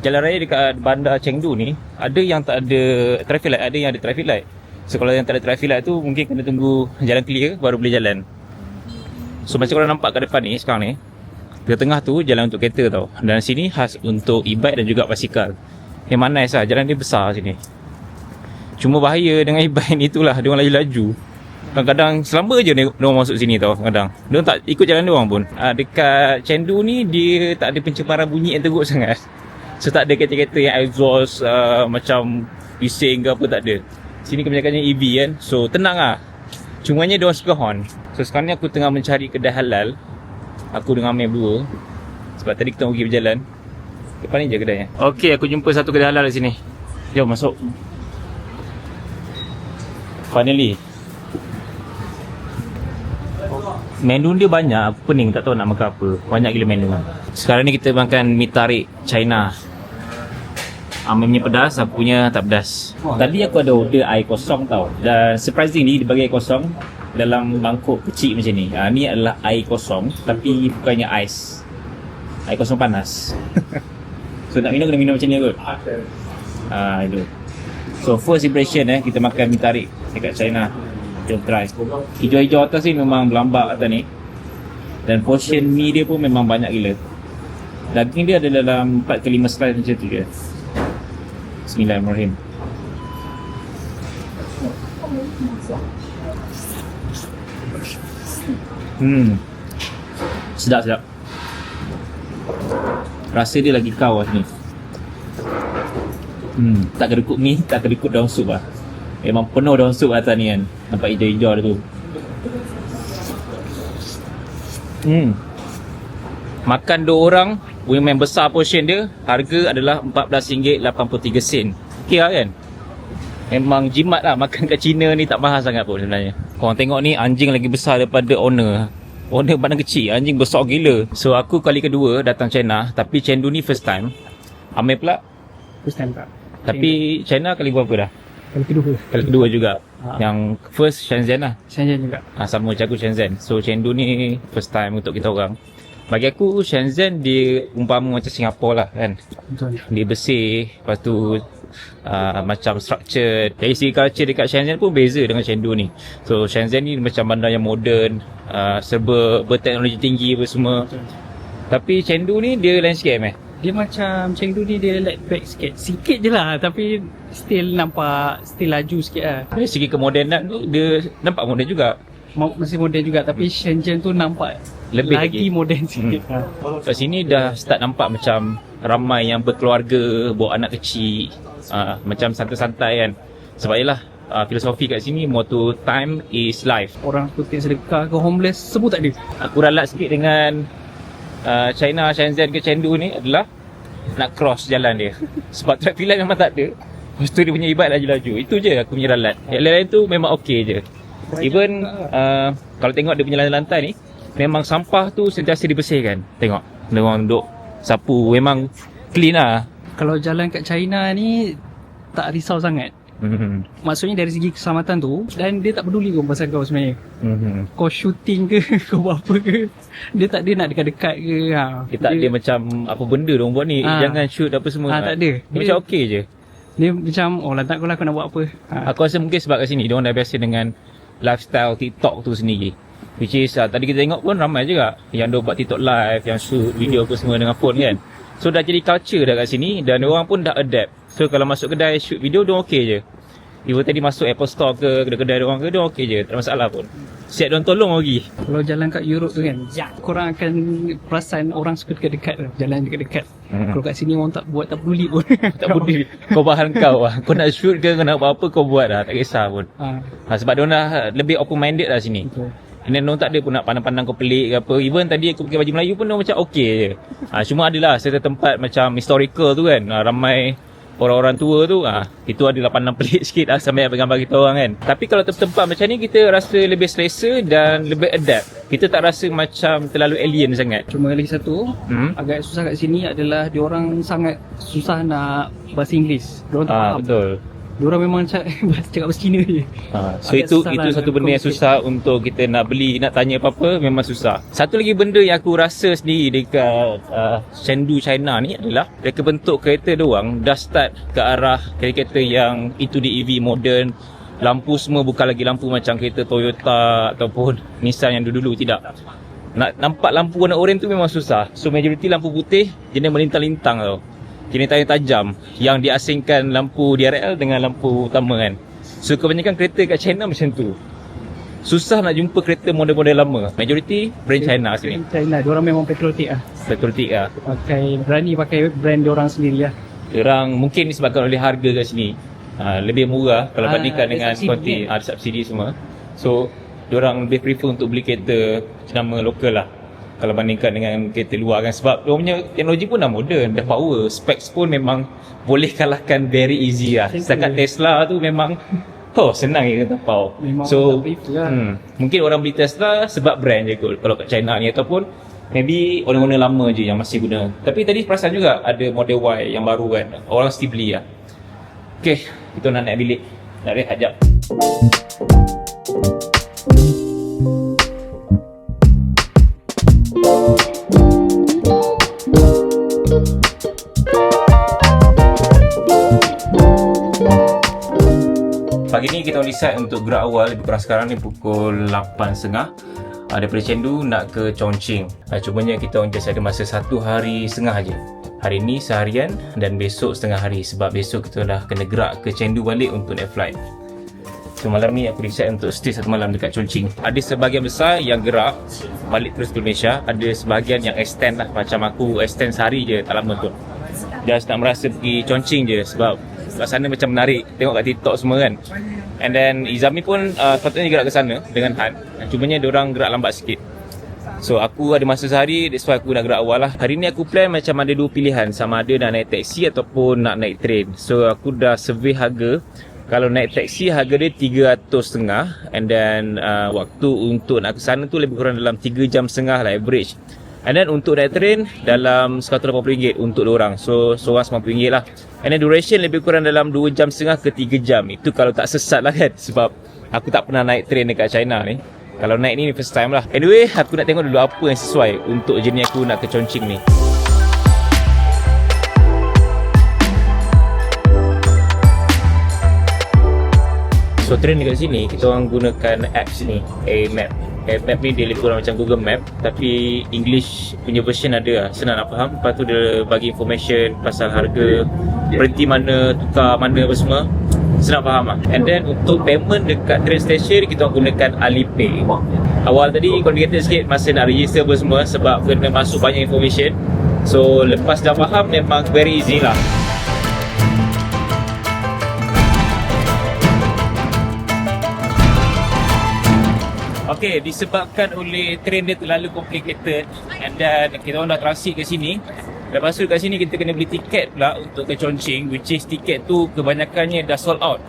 Jalan raya dekat bandar Chengdu ni ada yang tak ada traffic light, ada yang ada traffic light. So kalau yang tak ada traffic light tu mungkin kena tunggu jalan clear baru boleh jalan. So macam korang nampak kat depan ni sekarang ni, di tengah tu jalan untuk kereta tau. Dan sini khas untuk e-bike dan juga basikal. Memang nice lah, jalan dia besar sini. Cuma bahaya dengan e-bike ni itulah, dia orang laju-laju. Kadang-kadang selamba je dia orang masuk sini tau. Kadang dia orang tak ikut jalan dia orang pun. Dekat Chengdu ni dia tak ada pencemaran bunyi yang teruk sangat. So tak ada kereta-kereta yang exhaust macam bising ke apa, tak ada. Sini kebanyakannya EV kan. So tenang lah. Cumanya dia orang suka horn. So sekarang ni aku tengah mencari kedai halal. Aku dengan Amir berdua. Sebab tadi kita pergi berjalan. Depan ni je kedainya. Okey, aku jumpa satu kedai halal di sini. Jom masuk. Finally. Menu dia banyak, aku pening tak tahu nak makan apa. Banyak gila menu. Sekarang ni kita makan mi tarik China. Amir punya pedas, aku punya tak pedas. Tadi aku ada order air kosong tau. Dan surprisingly dia bagi air kosong dalam mangkuk kecil macam ni. Ni adalah air kosong tapi bukannya ais. Air kosong panas. So nak minum kena minum macam ni kot. Itu. So first impression kita makan mi tarik dekat China. Jom try. Hijau-hijau atas ni memang berlambak atas ni. Dan portion mi dia pun memang banyak gila. Daging dia ada dalam 4 ke 5 slice macam tu je. Bismillahirrahmanirrahim. Sedap. Rasa dia lagi kau lah ni. Tak kedekut mi, tak kedekut daun sup lah. Memang penuh daun sup atas ni kan. Nampak hijau-hijau dia tu. Makan 2 orang, memang besar portion dia. Harga adalah RM14.83. Okay lah kan? Memang jimat lah makan kat China ni, tak mahal sangat pun sebenarnya. Korang tengok ni anjing lagi besar daripada owner. Owner badan kecil, anjing besar gila. So aku kali kedua datang China. Tapi Chengdu ni first time. Amir pula First time tak? tapi China kali berapa dah? Kali kedua juga. Yang first Shenzhen lah. Shenzhen juga. Sama macam aku Shenzhen. So Chengdu ni first time untuk kita orang. Bagi aku Shenzhen dia umpama macam Singapura lah kan. Betul. Dia bersih. Lepas tu macam structure. Dari segi culture dekat Shenzhen pun beza dengan Chengdu ni. So Shenzhen ni macam bandar yang moden, serba berteknologi tinggi apa semua. Betul. Tapi Chengdu ni dia lain sikit Dia macam Chengdu ni dia laid back sikit. Sikit je lah, tapi still nampak still laju sikit lah. Dari segi kemodenan tu dia nampak moden juga. Masih moden juga, tapi Shenzhen tu nampak Lebih lagi lagi moden sikit. Kat sini dah start nampak macam ramai yang berkeluarga, bawa anak kecil, macam santai-santai kan. Sebab yelah filosofi kat sini motto time is life. Orang kutip sedekah ke homeless semua tak ada. Aku ralat sikit dengan China, Shenzhen ke Chengdu ni adalah nak cross jalan dia. Sebab traffic light memang tak ada. Lepas tu dia punya e-bike laju-laju. Itu je aku punya ralat. Yang lain-lain tu memang okey je. Even kalau tengok dia punya lantai-lantai ni, memang sampah tu sentiasa dibersihkan. Tengok, dia orang duduk sapu, memang clean lah. Kalau jalan kat China ni tak risau sangat. Maksudnya dari segi keselamatan tu, dan dia tak peduli pun pasal kau sebenarnya. Kau shooting ke, kau buat apa ke, dia nak dekat-dekat ke. Dia tak ada macam apa benda dia orang buat ni, jangan shoot apa semua. Tak ada. Dia macam okey je. Dia macam, lantak kau lah, kau nak buat apa. Aku rasa mungkin sebab kat sini dia orang dah biasa dengan lifestyle TikTok tu sendiri. Which is tadi kita tengok pun ramai juga yang dia buat TikTok live, yang shoot video apa semua dengan phone kan. So dah jadi culture dah kat sini dan orang pun dah adapt. So kalau masuk kedai shoot video dia okey je. Even tadi masuk Apple Store ke kedai-kedai dia orang ke, dia okey je, tak ada masalah pun. Siap dia orang tolong lagi. Kalau jalan kat Europe tu kan, korang akan perasan orang suka dekat-dekat, jalan dekat-dekat. Kalau kat sini orang tak peduli pun. Tak peduli. Kau bahan kau lah. Kau nak shoot ke, kau nak buat apa, kau buat lah. Tak kisah pun. Sebab dia orang dah lebih open minded lah sini. Betul. Dan dia tak ada pun nak pandang-pandang kau pelik ke apa. Even tadi aku pakai baju Melayu pun dia macam okey je. Cuma adalah certain tempat macam historical tu kan, ramai orang-orang tua tu, itu adalah pandang pelik sikit sampai gambar kita orang kan. Tapi kalau tempat macam ni kita rasa lebih selesa dan lebih adapt. Kita tak rasa macam terlalu alien sangat. Cuma lagi satu, agak susah kat sini adalah diorang sangat susah nak bahasa Inggeris. Diorang tak faham. Betul. Diorang memang cakap bahasa Cina je. So Agak itu susah lah satu benda yang communicate. susah untuk kita nak beli, nak tanya apa-apa memang susah. Satu lagi benda yang aku rasa sendiri dekat Chengdu China ni adalah mereka bentuk kereta diorang dah start ke arah kereta yang itu di EV modern. Lampu semua bukan lagi lampu macam kereta Toyota ataupun Nissan yang dulu-dulu, tidak. Nak nampak lampu warna oranye tu memang susah. So majoriti lampu putih jenis melintang-lintang tau. Jenis tajam yang diasingkan lampu DRL dengan lampu utama kan. So kebanyakan kereta kat China macam tu. Susah nak jumpa kereta model-model lama. Majoriti brand China sini. China, diorang memang patriotik lah. Patriotik lah. Berani pakai brand diorang sendiri lah. Orang mungkin disebabkan oleh harga kat sini lebih murah kalau bandingkan ada dengan subsidi konti, kan? ada subsidi semua. So diorang lebih prefer untuk beli kereta nama lokal lah kalau bandingkan dengan kereta luar kan. Sebab diorang punya teknologi pun dah moden, dah power, specs pun memang boleh kalahkan very easy lah. Setakat Tesla tu memang senang je kata pau. Memang So tak prefer lah. mungkin orang beli Tesla sebab brand je kot kalau kat China ni, ataupun maybe owner-owner lama je yang masih guna. Tapi tadi perasan juga ada Model Y yang baru kan, orang mesti beli lah. Okay, kita nak naik bilik. Nak rehat jap. Pagi ni kita decide untuk gerak awal. Lebih kurang sekarang ni pukul 8.30. Daripada Chengdu nak ke Chongqing. Cumanya kita orang just ada masa 1 hari setengah je. Hari ni seharian dan besok setengah hari. Sebab besok kita dah kena gerak ke Chengdu balik untuk naik flight. So malam ni aku decide untuk stay 1 malam dekat Chongqing. Ada sebahagian besar yang gerak balik terus ke Malaysia. Ada sebahagian yang extend lah. Macam aku extend sehari je, tak lama tu. Just nak merasa pergi Chongqing je. Sebab kat sana macam menarik. Tengok kat TikTok semua kan. And then Izami pun sepatutnya gerak ke sana dengan Han. Cumanya diorang gerak lambat sikit. So aku ada masa sehari, that's why aku nak gerak awal lah. Hari ni aku plan macam ada 2 pilihan. Sama ada nak naik taksi ataupun nak naik train. So aku dah survey harga. Kalau naik taksi harga dia 350 and then waktu untuk nak ke sana tu lebih kurang dalam 3 jam setengah lah average. And then untuk naik train dalam RM180 untuk diorang. So seorang RM90 lah. And then duration lebih kurang dalam 2 jam setengah ke 3 jam. Itu kalau tak sesat lah kan. Sebab aku tak pernah naik train dekat China ni. Kalau naik ni first time lah. Anyway, aku nak tengok dulu apa yang sesuai untuk journey aku nak ke Chongqing ni. So train dekat sini kita orang gunakan apps ni, A-Map. A-Map ni dia lebih kurang macam Google Map, tapi English punya version ada lah, senang nak faham. Lepas tu dia bagi information pasal harga, berhenti mana, tukar mana apa semua, senang faham lah. And then untuk payment dekat train station kita orang gunakan Alipay. Awal tadi complicated sikit masa nak register apa semua sebab kena masuk banyak information. So lepas dah faham memang very easy lah. Okay, disebabkan oleh train dia terlalu complicated and then kita orang dah transit ke sini. Lepas tu kat sini kita kena beli tiket pula untuk ke Chongqing, which is tiket tu kebanyakannya dah sold out.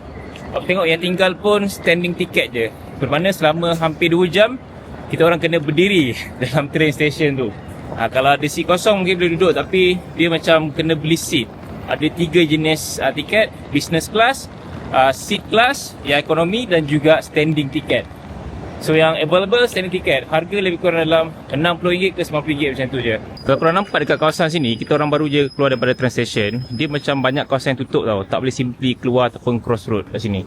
Aku tengok yang tinggal pun standing tiket je. Bermakna selama hampir 2 jam kita orang kena berdiri dalam train station tu. Kalau ada seat kosong mungkin boleh duduk, tapi dia macam kena beli seat. Ada 3 jenis tiket, business class, seat class, yang ekonomi dan juga standing tiket. So yang available standing tiket, harga lebih kurang dalam RM60 ke RM90 macam tu je. Kalau korang nampak dekat kawasan sini, kita orang baru je keluar daripada train station. Dia macam banyak kawasan yang tutup tau. Tak boleh simply keluar ataupun cross road kat sini.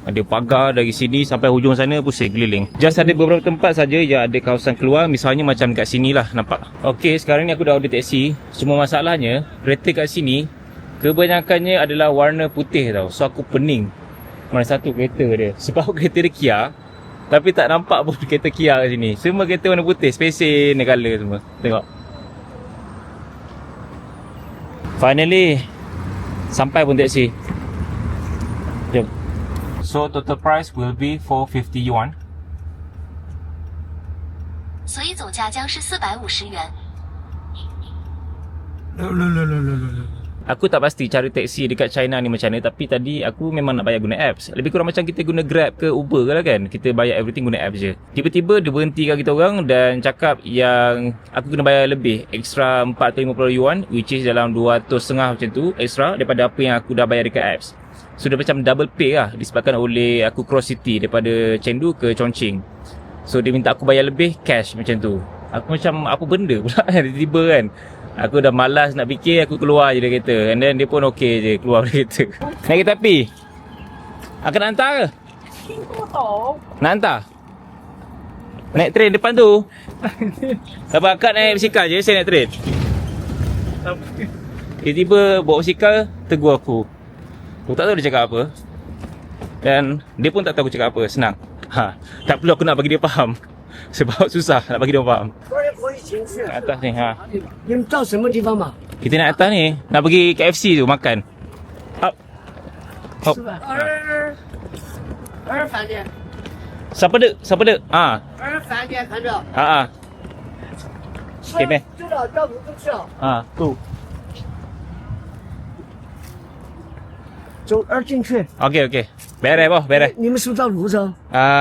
Ada pagar dari sini sampai hujung sana pusing keliling. Just ada beberapa tempat saja yang ada kawasan keluar. Misalnya macam dekat sini lah, nampak. Okay, sekarang ni aku dah order taksi. Cuma masalahnya, kereta kat sini kebanyakannya adalah warna putih tau. So aku pening mana satu kereta dia. Sebab kereta dia Kia, tapi tak nampak pun kereta Kia kat sini. Semua kereta warna putih, spesial ni colour semua. Tengok. Finally sampai pun taksi. Jom. So total price will be 450 yuan. 所以总价将是450元。Aku tak pasti cari taksi dekat China ni macam mana, tapi tadi aku memang nak bayar guna apps. Lebih kurang macam kita guna Grab ke Uber ke lah kan. Kita bayar everything guna apps je. Tiba-tiba dia berhentikan kita orang dan cakap yang aku kena bayar lebih, extra 450 yuan, which is dalam 200 setengah macam tu, extra daripada apa yang aku dah bayar dekat apps. So dia macam double pay lah, disebabkan oleh aku cross city daripada Chengdu ke Chongqing. So dia minta aku bayar lebih cash macam tu. Aku macam apa benda pula tiba-tiba kan. Aku dah malas nak fikir, aku keluar je dari kereta. And then dia pun okey je keluar dari kereta. Naik kereta api. Aku nak hantar ke? Nak hantar? Naik train depan tu. Dapat akak naik basikal je, saya naik train. Tiba-tiba bawa basikal, tegur aku. Aku tak tahu dia cakap apa. Dan dia pun tak tahu aku cakap apa, senang. Tak perlu aku nak bagi dia faham. Sebab susah nak bagi dia faham. Atas ni, 你们到什么地方嘛？ Kita nak atas ni, nak pergi KFC tu makan. Up. Hop. 二饭店， Siapa dek? Siapa dek? 二饭店看着， Okay, meh. 知道到处都知道， Tu. 走二进去。 Okay. Beres boh, beres. 你们是不是到泸州？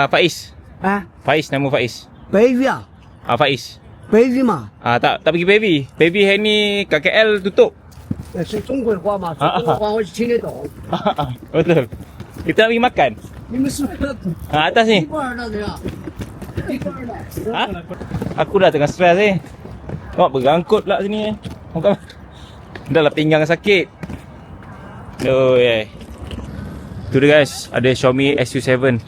Faiz. 啊， Faiz, nama Faiz. 北屿啊， Faiz. 北屿嘛， Tak pergi baby. Baby hari ni kat KL tutup. 是中国话嘛，中国话我听得懂。 Betul. Kita nak pergi makan. 你们是不是 Atas 一 ni. 半的对吧？一半的。 Aku dah tengah stres ni. Tengok berangkut pula sini. Dah lah pinggang sakit. Oh yeah. Tu dia guys, ada Xiaomi SU7.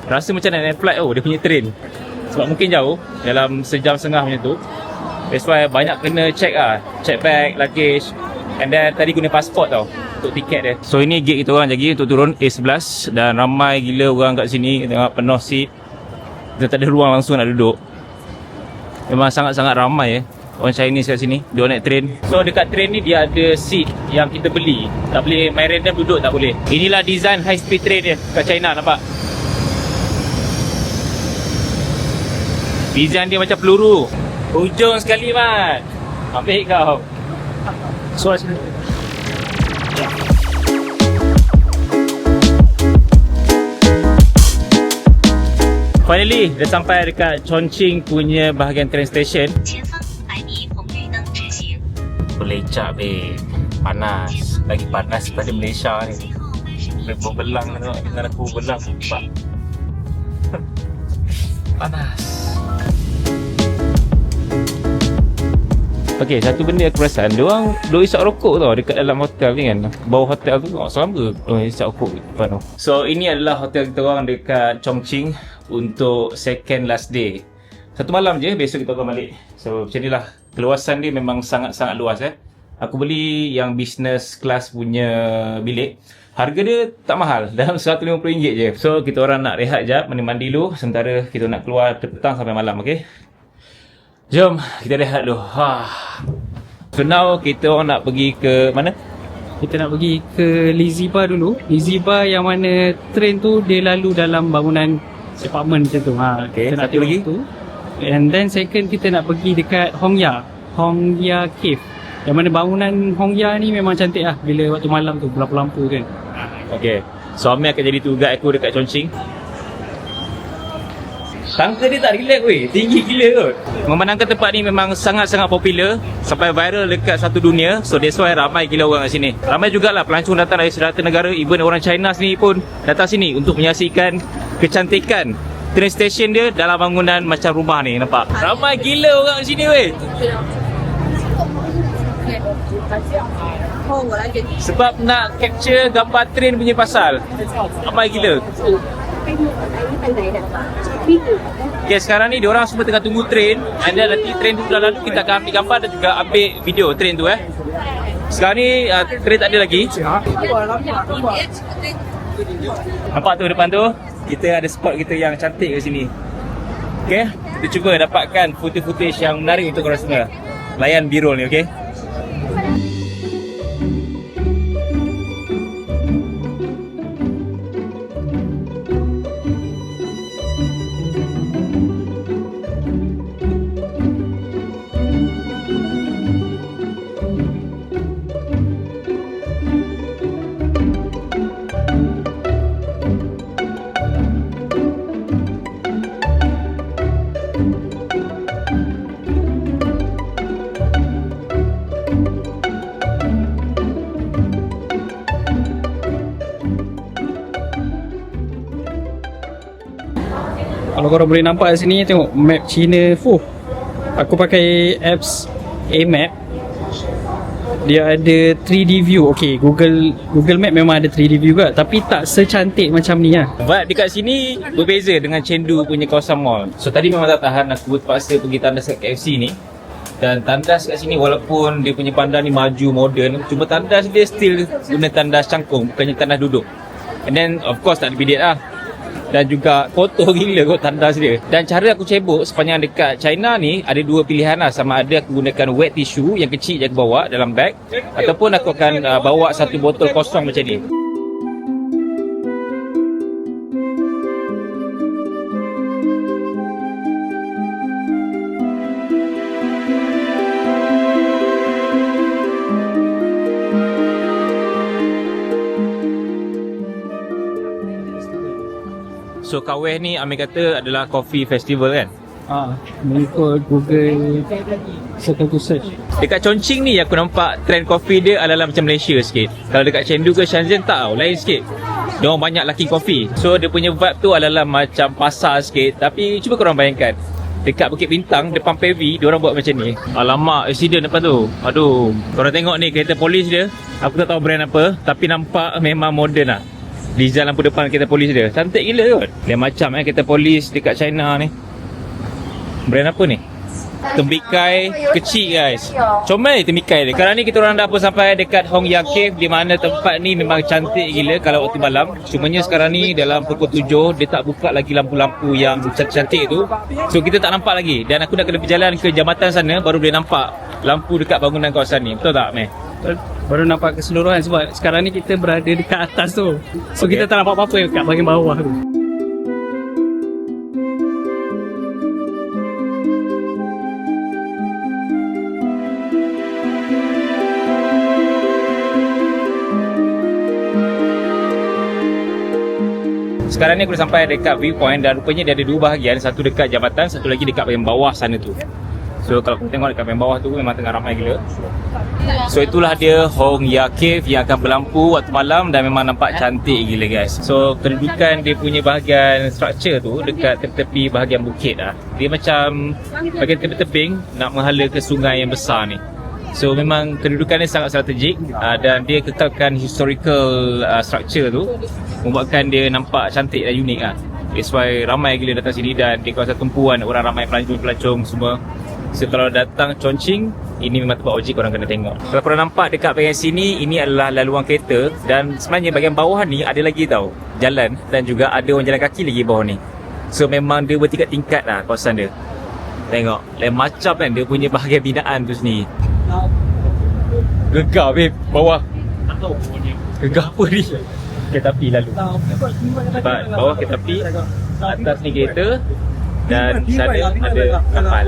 Rasa macam nak naik flight dia punya train. Sebab mungkin jauh, dalam sejam setengah macam tu. That's why banyak kena check check bag, luggage. And then tadi guna pasport tau untuk tiket dia. So ini gate kita orang lagi untuk turun A11. Dan ramai gila orang kat sini. Tengok penuh seat. Kita tak ada ruang langsung nak duduk. Memang sangat-sangat ramai orang Chinese kat sini. Dia naik train. So dekat train ni dia ada seat yang kita beli. Tak boleh main random duduk, tak boleh. Inilah design high speed train dia kat China, nampak? Design dia macam peluru. Hujung sekali Mat. Ambil kau. So sini. Finally, dah sampai dekat Chongqing punya bahagian train station. 前方500米红绿灯直行。 Belecak babe. Panas. Lagi panas daripada Malaysia ni. 随后20米 Dia belang tengok dengan aku belang nampak. Panas. Okey, satu benda aku perasan, diorang duk isap rokok tau dekat dalam hotel ni kan. Bawah hotel tu tengok selama isap rokok depan tu. So ini adalah hotel kita orang dekat Chongqing untuk second last day. Satu malam je, besok kita akan balik. So macam inilah, keluasan dia memang sangat-sangat luas Aku beli yang business class punya bilik. Harga dia tak mahal, dalam RM150 je. So kita orang nak rehat jap, mandi-mandi dulu sementara kita nak keluar petang sampai malam, okey? Jom kita rehat dulu. So now kita orang nak pergi ke mana? Kita nak pergi ke Liziba dulu. Liziba yang mana train tu dia lalu dalam bangunan apartment macam tu. Okay, kita nak satu lagi? tu. And then second kita nak pergi dekat Hongya Cave. Yang mana bangunan Hongya ni memang cantik lah bila waktu malam tu, lampu-lampu kan. Okay, suami akan jadi tour guide aku dekat Chongqing. Tangga dia tak relax weh, tinggi gila kot. Memandangkan tempat ni memang sangat-sangat popular, sampai viral dekat satu dunia. So that's why ramai gila orang kat sini. Ramai jugalah pelancong datang dari serata negara. Even orang China sendiri pun datang sini untuk menyaksikan kecantikan train station dia dalam bangunan macam rumah ni, nampak? Ramai gila orang kat sini weh. Sebab nak capture gambar train punya pasal. Ramai gila. Okay, sekarang ni diorang semua tengah tunggu train. And then nanti train tu dah lalu, kita akan ambil gambar dan juga ambil video train tu Sekarang ni train tak ada lagi. Nampak tu depan tu, kita ada spot kita yang cantik kat sini. Okay, kita cuba dapatkan footage yang menarik untuk korang semua. Layan B-roll ni, okay? Kalau korang boleh nampak kat sini, tengok map China. Aku pakai apps A-Map. Dia ada 3D view. Okay, Google Map memang ada 3D view juga, tapi tak secantik macam ni lah. Vibe dekat sini berbeza dengan Chengdu punya kawasan mall. So tadi memang tak tahan, aku terpaksa pergi tandas kat KFC ni. Dan tandas kat sini walaupun dia punya bandar ni maju, moden, cuma tandas dia still guna tandas cangkung, bukannya tandas duduk. And then of course tak ada bidet lah. Dan juga kotor gila kot tandas dia. Dan cara aku cebok sepanjang dekat China ni ada dua pilihan lah. Sama ada aku gunakan wet tissue yang kecil je aku bawa dalam bag, ataupun aku akan bawa satu botol kosong macam ni. So kat West ni Amir kata adalah coffee festival kan? Mengikut Google Circle to Search. Dekat Chongqing ni aku nampak trend coffee dia adalah macam Malaysia sikit. Kalau dekat Chengdu ke Shenzhen tak tau, lain sikit. Diorang banyak laki coffee. So dia punya vibe tu adalah macam pasar sikit. Tapi cuba korang bayangkan, dekat Bukit Bintang, depan PV, diorang buat macam ni. Alamak, accident depan tu. Aduh, korang tengok ni kereta polis dia. Aku tak tahu brand apa, tapi nampak memang modern lah. Design lampu depan kereta polis dia cantik gila kot. Dia macam kereta polis dekat China ni. Brand apa ni? Tembikai kecil guys. Comel tembikai dia. Sekarang ni kita orang dah pun sampai dekat Hong Ya Cave, di mana tempat ni memang cantik gila kalau waktu malam. Cumanya sekarang ni dalam pukul 7 dia tak buka lagi lampu-lampu yang cantik tu. So kita tak nampak lagi. Dan aku nak kena berjalan ke jambatan sana baru boleh nampak lampu dekat bangunan kawasan ni. Betul tak Meh? Baru nampak keseluruhan sebab sekarang ni kita berada dekat atas tu. So kita tak nampak apa-apa dekat bahagian bawah tu. Sekarang ni aku dah sampai dekat viewpoint dan rupanya dia ada dua bahagian. Satu dekat jambatan, satu lagi dekat bahagian bawah sana tu. So kalau kita tengok dekat bahagian bawah tu memang tengah ramai gila. So itulah dia Hong Ya Cave yang akan berlampu waktu malam dan memang nampak cantik gila guys. So kedudukan dia punya bahagian structure tu dekat tepi bahagian bukit lah. Dia macam bahagian tebing-tebing nak menghala ke sungai yang besar ni. So memang kedudukan dia sangat strategik dan dia kekalkan historical structure tu, membuatkan dia nampak cantik dan unik lah. That's why ramai gila datang sini dan di kawasan tumpuan orang ramai pelancong-pelancong semua. So kalau datang Chongqing, ini memang tempat wajib korang kena tengok. Kalau korang nampak dekat bahagian sini, ini adalah laluan kereta. Dan sebenarnya bahagian bawah ni ada lagi tau jalan, dan juga ada orang jalan kaki lagi bawah ni. So memang dia bertingkat-tingkat lah kawasan dia. Tengok, lain macam kan dia punya bahagian binaan tu sini. Gegar babe, bawah. Gegar apa ni? Kereta api lalu. Sebab bawah kereta api, atas ni kereta, dan sana ada kapal.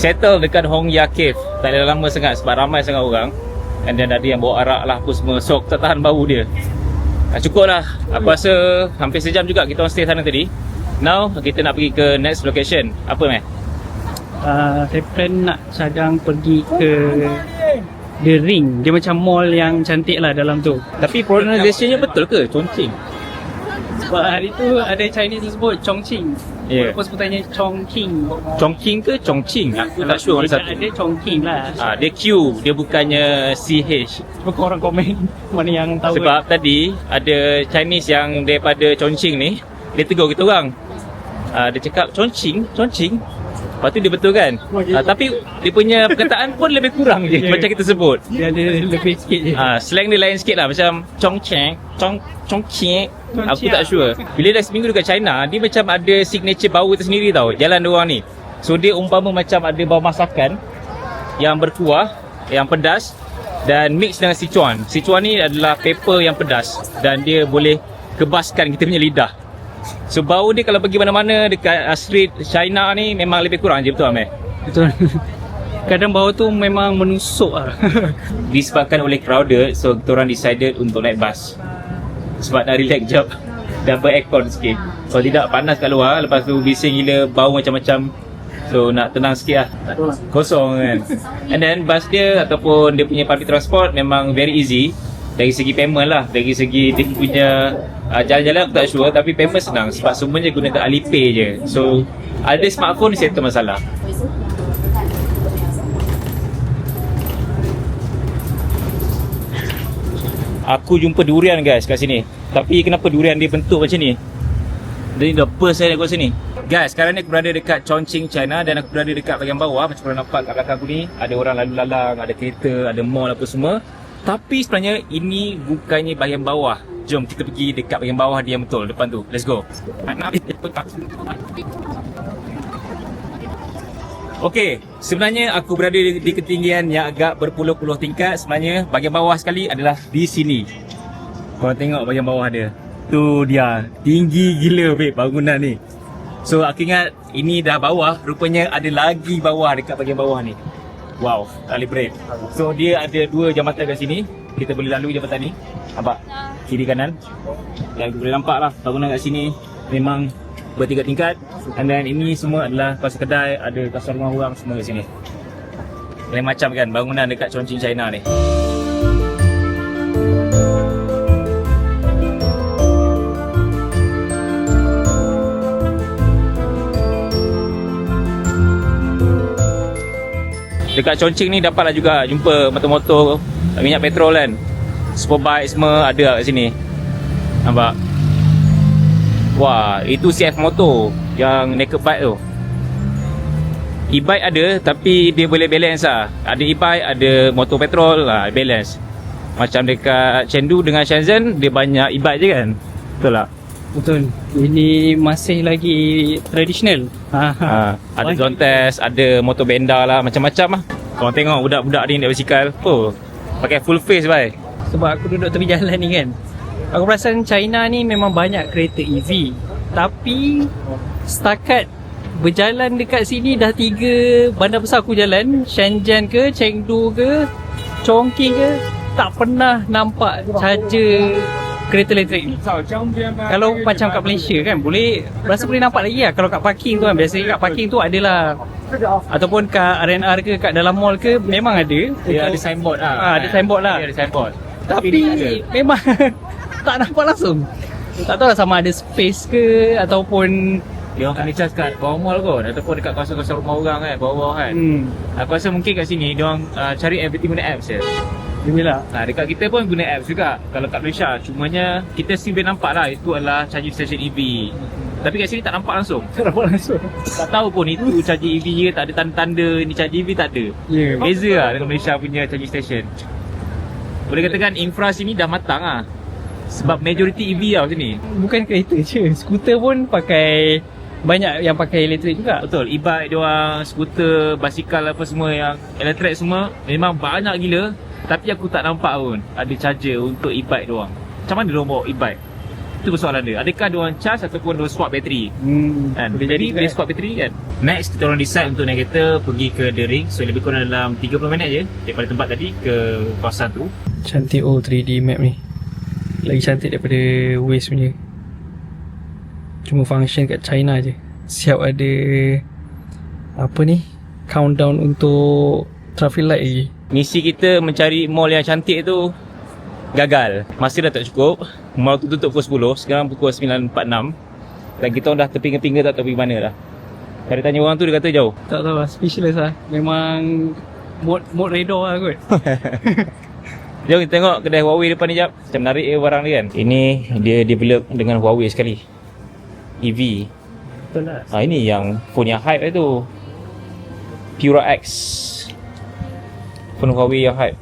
Settle dekat Hong Ya Cave. Tak ada lama sangat sebab ramai sangat orang. And then ada yang bawa arak lah apa semua. So tak tahan bau dia. Cukup lah. Aku rasa hampir sejam juga kita orang stay sana tadi. Now kita nak pergi ke next location. Apa Meh? Saya plan nak cadang pergi ke The Ring. Dia macam mall yang cantik lah dalam tu. Tapi pronunciation-nya betul ke? Chongqing? Sebab hari tu ada Chinese disebut Chongqing. Yeah. Walaupun sebutannya Chongqing. Chongqing ke Chongqing? Aku tak sure mana satu. Dia Chongqing lah. Dia Q, dia bukannya CH. Cuba korang komen mana yang tahu. Sebab tadi ada Chinese yang daripada Chongqing ni, dia tegur kita orang. Dia cakap Chongqing. Lepas tu dia betul kan? Tapi dia punya perkataan pun lebih kurang je macam kita sebut. Dia ada lebih sikit je. Slang dia lain sikit lah. Macam Chongqing. Aku tak sure. Bila dah seminggu dekat China, dia macam ada signature bau tersendiri tau, jalan diorang ni. So dia umpama macam ada bau masakan. yang berkuah, yang pedas dan mix dengan Sichuan. Sichuan ni adalah pepper yang pedas dan dia boleh kebaskan kita punya lidah. So bau dia kalau pergi mana-mana dekat street China ni memang lebih kurang je, betul Amir? Betul. Kadang bau tu memang menusuk lah. Disebabkan oleh crowded, so kita orang decided untuk naik bas. Sebab nak relax jap dan ber-aircon sikit. Kalau tidak panas kat luar, lepas tu bising gila, bau macam-macam. So nak tenang sikit lah, kosong kan. And then bus dia ataupun dia punya public transport memang very easy. Dari segi payment lah, dari segi dia punya jalan-jalan aku tak sure, tapi payment senang sebab semuanya gunakan Alipay je. So ada smartphone settle masalah. Aku jumpa durian guys kat sini. Tapi kenapa durian dia bentuk macam ni? Jadi dah first saya nak kat sini. Guys, sekarang ni aku berada dekat Chongqing, China dan aku berada dekat bahagian bawah. Macam korang nampak kat belakang aku ni, ada orang lalu lalang, ada kereta, ada mall apa semua. Tapi sebenarnya ini bukannya bahagian bawah. Jom kita pergi dekat bahagian bawah dia yang betul, depan tu. Let's go. Okey, sebenarnya aku berada di ketinggian yang agak berpuluh-puluh tingkat. Sebenarnya bahagian bawah sekali adalah di sini. Korang tengok bahagian bawah dia. Tu dia, tinggi gila babe bangunan ni. So aku ingat ini dah bawah, rupanya ada lagi bawah dekat bahagian bawah ni. Wow, tak boleh break. So dia ada dua jambatan kat sini. Kita boleh lalui jambatan ni. Nampak? Kiri kanan. Dan boleh nampak lah bangunan kat sini memang bertingkat-tingkat. And then ini semua adalah kawasan kedai, ada kawasan rumah orang semua kat sini. Lain macam kan bangunan dekat Chongqing, China ni. Dekat Chongqing ni dapatlah juga jumpa motor-motor minyak petrol kan. Superbike semua ada kat sini. Nampak? Wah, itu CF motor yang naked bike tu. E-bike ada tapi dia boleh balance lah. Ada e-bike, ada motor petrol lah, balance. Macam dekat Chengdu dengan Shenzhen, dia banyak e-bike je kan. Betul tak? Betul. Ini masih lagi tradisional. Ada zone test, ada motor benda lah, macam-macam lah. Korang tengok budak-budak ni naik basikal. Oh, pakai full face bhai. Sebab aku duduk tepi jalan ni kan, aku perasan China ni memang banyak kereta EV. Tapi setakat berjalan dekat sini dah 3 bandar besar aku jalan, Shenzhen ke, Chengdu ke, Chongqing ke, tak pernah nampak charger kereta elektrik ni. Kalau macam kat Malaysia kan, rasa boleh nampak lagi lah. Kalau kat parking tu kan, biasanya kat parking tu adalah, ataupun kat R&R ke, kat dalam mall ke, memang ada. Dia ada signboard lah. Ada signboard lah. Dia ada signboard. Tapi memang tak nampak langsung. Tak tahu lah sama ada space ke ataupun dia orang kena charge kat bawah mall kot, ataupun dekat kawasan-kawasan rumah orang kan, bawah-bawah kan. Aku rasa mungkin kat sini dia orang cari everything guna apps je. Inilah. Dekat kita pun guna apps juga kalau kat Malaysia. Cumanya kita still boleh nampak lah itu adalah charging station EV. Tapi kat sini tak nampak langsung. Tak nampak langsung. Tak tahu pun itu charging EV je, tak ada tanda-tanda ni charging EV, tak ada. Beza lah dengan Malaysia punya charging station. Boleh katakan infra sini dah matang lah. Sebab majority EV tau sini. Bukan kereta je, skuter pun pakai, banyak yang pakai elektrik juga. Betul, e-bike diorang, skuter, basikal apa semua yang elektrik semua memang banyak gila. Tapi aku tak nampak pun ada charger untuk e-bike diorang. Macam mana diorang bawa e-bike? Itu persoalan dia. Adakah diorang charge ataupun diorang swap bateri? Kan? Jadi boleh swap bateri kan? Next kita orang decide untuk naik kereta pergi ke The Ring. So lebih kurang dalam 30 minit je daripada tempat tadi ke kawasan tu. Cantik 3D map ni. Lagi cantik daripada Waze punya. Cuma function kat China je. Siap ada apa ni, countdown untuk traffic light lagi. Misi kita mencari mall yang cantik tu gagal. Masa dah tak cukup. Mall tu tutup pukul 10. Sekarang pukul 9.46. Dan kita orang dah terpinga-pinga tak tahu pergi mana dah. Kalau tanya orang tu dia kata jauh. Tak tahu lah, speechless lah. Memang mode radar lah kot. Jom kita tengok kedai Huawei depan ni jap. Macam menarik barang dia kan. Ini dia develop dengan Huawei sekali. EV. Betul lah. Ini yang phone yang hype tu. Pura X. Phone Huawei yang hype.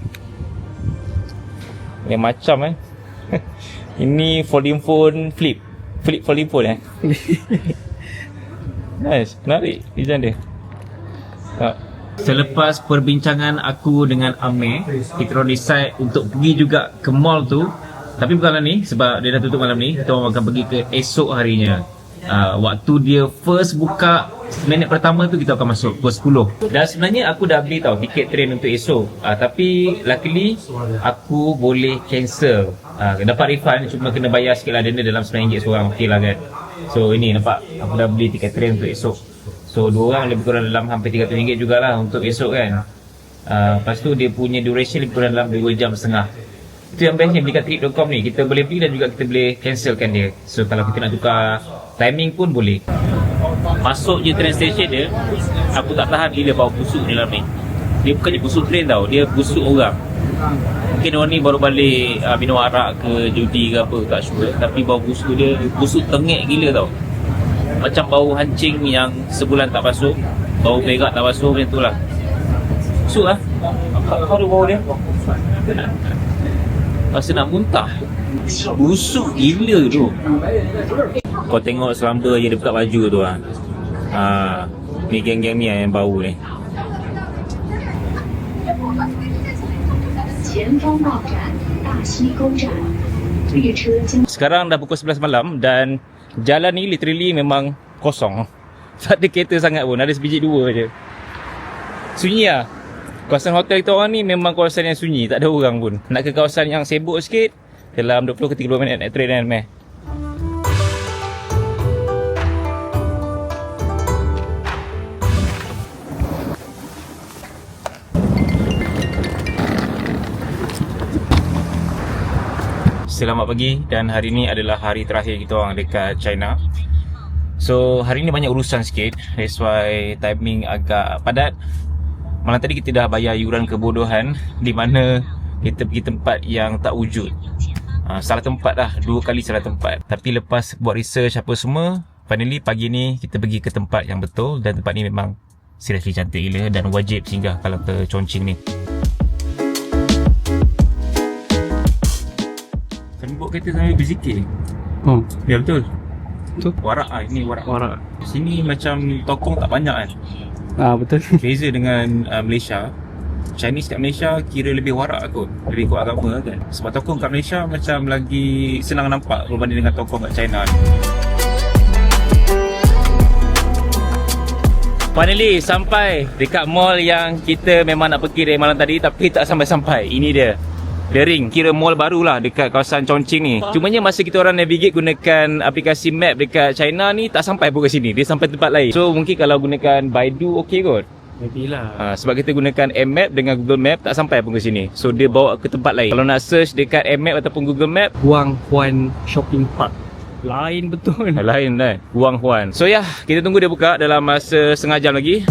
Yang macam Ini folding phone flip. Flip folding phone Nice, menarik design dia. Selepas perbincangan aku dengan Amir, kita orang decide untuk pergi juga ke mall tu. Tapi bukanlah ni, sebab dia dah tutup malam ni. Kita orang akan pergi ke esok harinya. Waktu dia first buka, minit pertama tu kita akan masuk pukul 10. Dan sebenarnya aku dah beli tau tiket train untuk esok. Tapi luckily aku boleh cancel. Dapat refund, cuma kena bayar sikit lah denda dalam RM9 seorang. Okey lah kan. So ini nampak, aku dah beli tiket train untuk esok. So dua orang lebih kurang dalam hampir RM300 jugalah untuk esok kan. Lepas tu dia punya duration lebih kurang dalam 2 jam setengah. Itu yang bestnya beli kat trip.com ni. Kita boleh beli dan juga kita boleh cancelkan dia. So kalau kita nak tukar timing pun boleh. Masuk je train station dia, aku tak tahan gila bau busuk ni dalam ni. Dia bukannya busuk train tau, dia busuk orang. Mungkin orang ni baru balik minum arak ke judi ke apa, tak sure. Tapi bau busuk dia, busuk tengek gila tau. Macam bau hancing yang sebulan tak basuh, bau berak tak basuh, macam tu lah. Busuk lah. Apa bau dia? Rasa nak muntah. Busuk gila tu. Kau tengok selamba je dia buka baju tu lah. Ni geng-geng ni yang bau ni. Sekarang dah pukul 11 malam dan jalan ni literally memang kosong. Tak ada kereta sangat pun, ada sebiji dua je. Sunyi lah. Kawasan hotel kita orang ni memang kawasan yang sunyi, tak ada orang pun. Nak ke kawasan yang sibuk sikit, dalam 20 ke 30 minit naik train kan meh. Selamat pagi, dan hari ni adalah hari terakhir kita orang dekat China. So hari ni banyak urusan sikit, that's why timing agak padat. Malam tadi kita dah bayar yuran kebodohan, di mana kita pergi tempat yang tak wujud. Salah tempat lah, 2 kali salah tempat. Tapi lepas buat research apa semua, finally pagi ni kita pergi ke tempat yang betul. Dan tempat ni memang seriously cantik gila dan wajib singgah kalau ke Chongqing ni. Kami bawa kereta sambil berzikir. Ya betul. Betul. Warak lah, ini warak. Warak. Sini macam tokong tak banyak kan. Betul. Beza dengan Malaysia. Chinese kat Malaysia kira lebih warak kot, lebih kuat agama kan. Sebab tokong kat Malaysia macam lagi senang nampak berbanding dengan tokong kat China. Finally sampai dekat mall yang kita memang nak pergi dari malam tadi, tapi tak sampai-sampai. Ini dia, The Ring, kira mall barulah dekat kawasan Chongqing ni. Cumanya masa kita orang navigate gunakan aplikasi map dekat China ni, tak sampai pun ke sini, dia sampai tempat lain. So mungkin kalau gunakan Baidu okey kot. Maybe lah. Sebab kita gunakan M-Map dengan Google Map, tak sampai pun ke sini. So dia bawa ke tempat lain. Kalau nak search dekat M-Map ataupun Google Map, Guanghuan Shopping Park. Lain betul. lain kan, Guanghuan. So ya, kita tunggu dia buka dalam masa setengah jam lagi.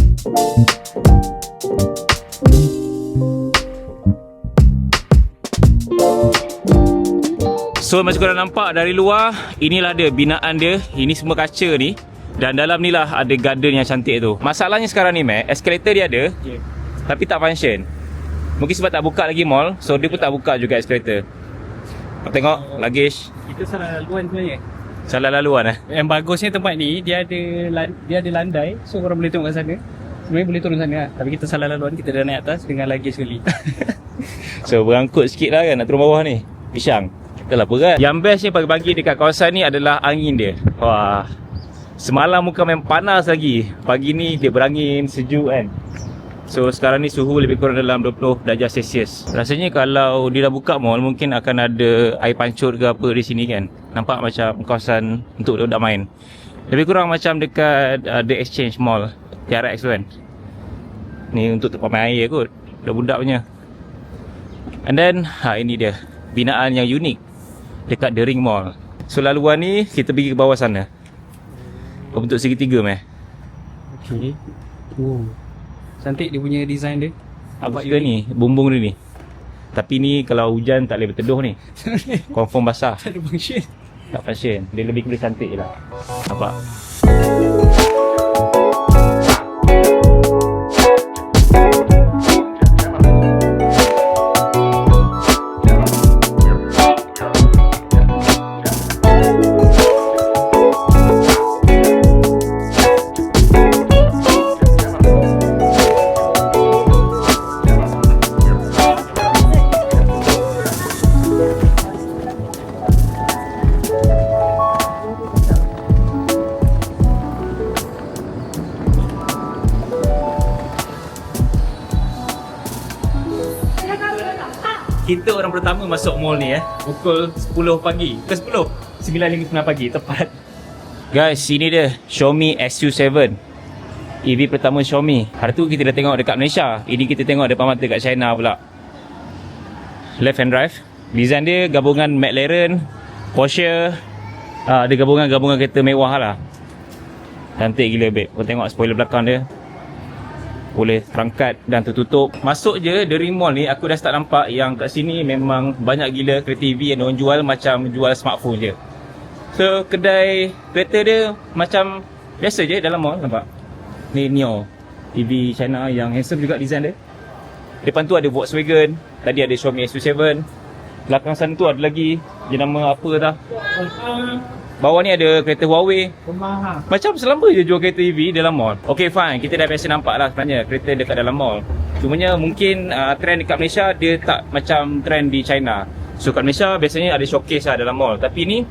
So macam korang nampak dari luar, inilah dia binaan dia. Ini semua kaca ni. Dan dalam ni lah ada garden yang cantik tu. Masalahnya sekarang ni escalator dia ada, tapi tak function. Mungkin sebab tak buka lagi mall, so dia pun tak buka juga escalator. Kau tengok, luggage. Itu salah laluan sebenarnya. Salah laluan Yang bagusnya tempat ni, dia ada landai. So korang boleh tengok kat sana. Sebenarnya boleh turun sana lah. Tapi kita salah laluan, kita dah naik atas dengan luggage sekali. So berangkut sikit lah kan, nak turun bawah ni. Pisang, dah lah berat. Yang bestnya pagi-pagi dekat kawasan ni adalah angin dia. Wah, semalam muka memang panas lagi. Pagi ni dia berangin, sejuk kan. So sekarang ni suhu lebih kurang dalam 20 darjah Celsius. Rasanya kalau dia dah buka mall, mungkin akan ada air pancut ke apa di sini kan. Nampak macam kawasan untuk budak main. Lebih kurang macam dekat The Exchange Mall, TRX tu kan. Ni untuk tempat main air kot, budak-budak punya. And then ini dia binaan yang unik dekat The Ring Mall. So laluan ni kita pergi ke bawah sana, berbentuk segitiga Okay. Cantik dia punya design dia. Apa juga ni, bumbung dia ni. Tapi ni kalau hujan tak boleh berteduh ni. Confirm basah. Tak ada function. Tak function. Dia lebih kurang cantik je lah. Nampak? Kita orang pertama masuk mall ni pukul 10 pagi. Ke 10? 9.59 pagi tepat. Guys, ini dia Xiaomi SU7. EV pertama Xiaomi. Hari tu kita dah tengok dekat Malaysia. Ini kita tengok depan mata kat China pula. Left hand drive. Design dia gabungan McLaren, Porsche. Dia gabungan kereta mewah lah. Cantik gila babe. Kau tengok spoiler belakang dia. Boleh terangkat dan tertutup. Masuk je dari mall ni, aku dah start nampak yang kat sini memang banyak gila kereta EV yang orang jual macam jual smartphone je. So kedai kereta dia macam biasa je dalam mall, nampak? Ni Nio EV China yang handsome juga design dia. Depan tu ada Volkswagen, tadi ada Xiaomi SU7. Belakang sana tu ada lagi, dia nama apa dah. Bawah ni ada kereta Huawei. Macam selamba je jual kereta EV dalam mall. Okay fine, kita dah biasa nampak lah sebenarnya kereta dekat dalam mall. Cumanya mungkin trend dekat Malaysia dia tak macam trend di China. So kat Malaysia biasanya ada showcase lah dalam mall. Tapi ni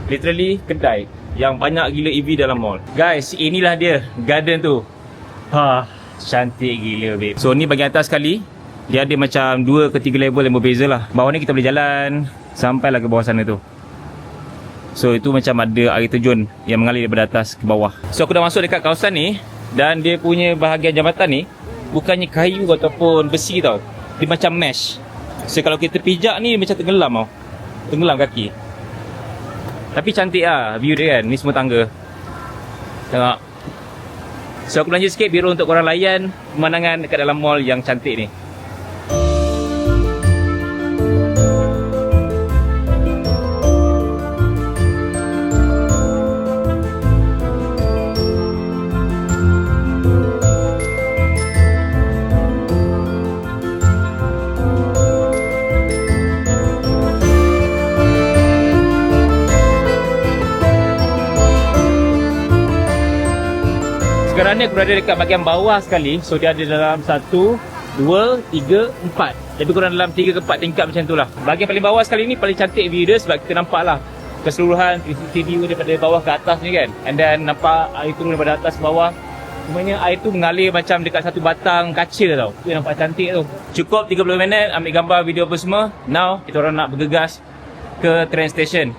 literally kedai yang banyak gila EV dalam mall. Guys, inilah dia garden tu. Cantik gila babe. So ni bahagian atas sekali. Dia ada macam 2 ke 3 level yang berbeza lah. Bawah ni kita boleh jalan sampailah ke bawah sana tu. So itu macam ada air terjun yang mengalir daripada atas ke bawah. So aku dah masuk dekat kawasan ni. Dan dia punya bahagian jambatan ni bukannya kayu ataupun besi tau. Dia macam mesh. So kalau kita pijak ni macam tenggelam tau. Tenggelam kaki. Tapi cantik lah view dia kan. Ni semua tangga. Tengok. So aku belanja sikit biru untuk korang layan pemandangan dekat dalam mall yang cantik ni. Sekarang ni aku berada dekat bahagian bawah sekali. So dia ada dalam 1, 2, 3, 4. Lebih kurang dalam 3 ke 4 tingkat macam tu lah. Bahagian paling bawah sekali ni paling cantik view dia sebab kita nampak lah keseluruhan 360 view daripada bawah ke atas ni kan. And then nampak air turun daripada atas ke bawah. Sebenarnya air tu mengalir macam dekat satu batang kaca tau. Tu nampak cantik tu. Cukup 30 minit ambil gambar video apa semua. Now kita orang nak bergegas ke train station.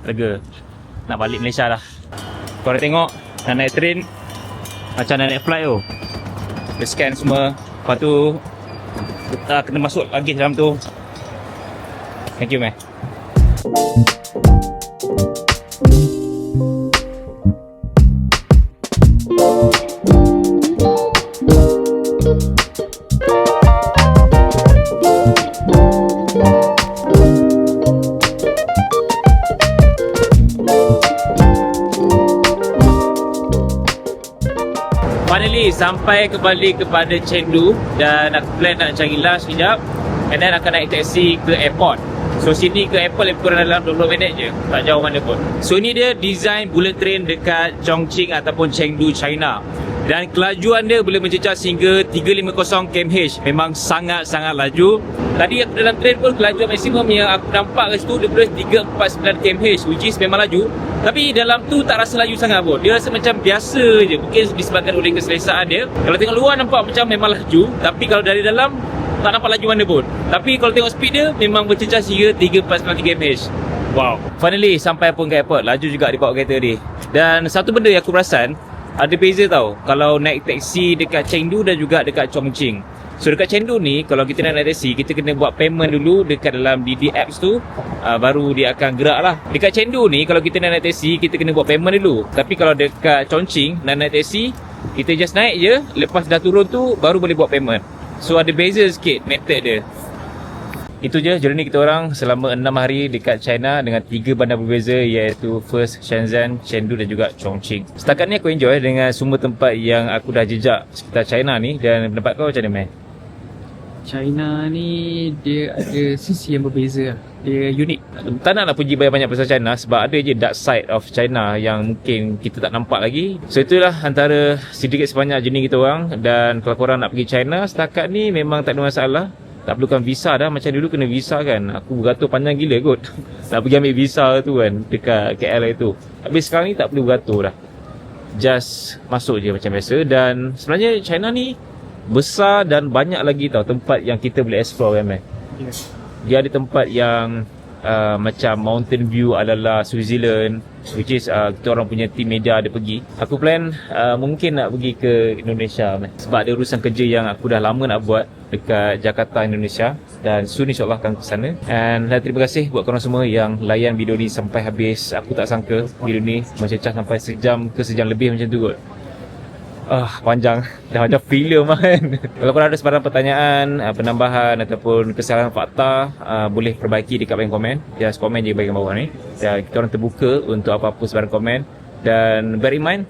Lega. Nak balik Malaysia dah. Kau dah tengok nak naik train macam nak naik flight tu. Dia scan semua. Lepas tu kita kena masuk lagi dalam tu. Thank you man. Finally sampai kembali kepada Chengdu dan aku plan nak cari lunch sekejap and then akan naik taksi ke airport. So sini ke airport lebih kurang dalam 20 minit je, tak jauh mana pun. So ini dia design bullet train dekat Chongqing ataupun Chengdu, China. Dan kelajuan dia boleh mencecas hingga 350 km/h. Memang sangat-sangat laju. Tadi aku dalam train pun kelajuan maksimum yang aku nampak kat situ dia boleh 349 km/h, which is memang laju. Tapi dalam tu tak rasa laju sangat pun. Dia rasa macam biasa je. Mungkin disebabkan oleh keselesaan dia. Kalau tengok luar nampak macam memang laju, tapi kalau dari dalam tak nampak laju mana pun. Tapi kalau tengok speed dia memang bercecas hingga 349 km/h. Wow. Finally sampai pun ke airport. Laju juga dibawa kereta ni. Dan satu benda yang aku perasan, ada beza tau kalau naik taksi dekat Chengdu dan juga dekat Chongqing. So dekat Chengdu ni kalau kita nak naik taksi, kita kena buat payment dulu dekat dalam Didi Apps tu, baru dia akan gerak lah. Dekat Chengdu ni kalau kita nak naik taksi, kita kena buat payment dulu. Tapi kalau dekat Chongqing nak naik taksi, kita just naik je, lepas dah turun tu baru boleh buat payment. So ada beza sikit method dia. Itu je journey kita orang selama 6 hari dekat China dengan 3 bandar berbeza, iaitu first Shenzhen, Chengdu dan juga Chongqing. Setakat ni aku enjoy dengan semua tempat yang aku dah jejak sekitar China ni. Dan pendapat kau macam mana, man? China ni dia ada sisi yang berbeza. Dia unik. Tak nak puji banyak-banyak pasal China sebab ada je dark side of China yang mungkin kita tak nampak lagi. So itulah antara sedikit sebanyak journey kita orang. Dan kalau korang nak pergi China, setakat ni memang tak ada masalah. Tak perlukan visa dah. Macam dulu kena visa kan. Aku beratur panjang gila kot nak pergi ambil visa tu kan dekat KL itu. Habis sekarang ni tak perlu beratur dah. just masuk je macam biasa. Dan sebenarnya China ni besar dan banyak lagi tau tempat yang kita boleh explore kan. Yes. Dia ada tempat yang macam mountain view ala Switzerland, which is kita orang punya team media ada pergi. Aku plan mungkin nak pergi ke Indonesia sebab ada urusan kerja yang aku dah lama nak buat dekat Jakarta, Indonesia, dan soon insyaAllah akan ke sana. And terima kasih buat korang semua yang layan video ni sampai habis. Aku tak sangka video ni mencecah sampai sejam ke sejam lebih macam tu kot. Panjang. Dah macam filem kan. Kalau korang ada sebarang pertanyaan, penambahan ataupun kesalahan fakta, boleh perbaiki dekat bahagian komen. Just komen je bahagian bawah ni. Dan kita orang terbuka untuk apa-apa sebarang komen. Dan bear in mind,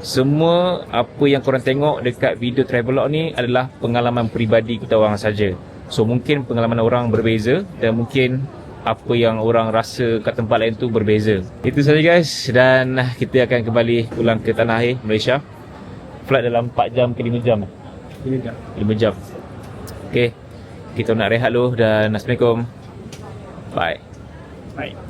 semua apa yang korang tengok dekat video travelog ni adalah pengalaman peribadi kita orang saja. So mungkin pengalaman orang berbeza dan mungkin apa yang orang rasa kat tempat lain tu berbeza. Itu saja guys, dan kita akan kembali pulang ke tanah air Malaysia. Flight dalam 4 jam ke 5 jam? 5 jam. Okay, kita nak rehat dulu dan Assalamualaikum. Bye. Bye.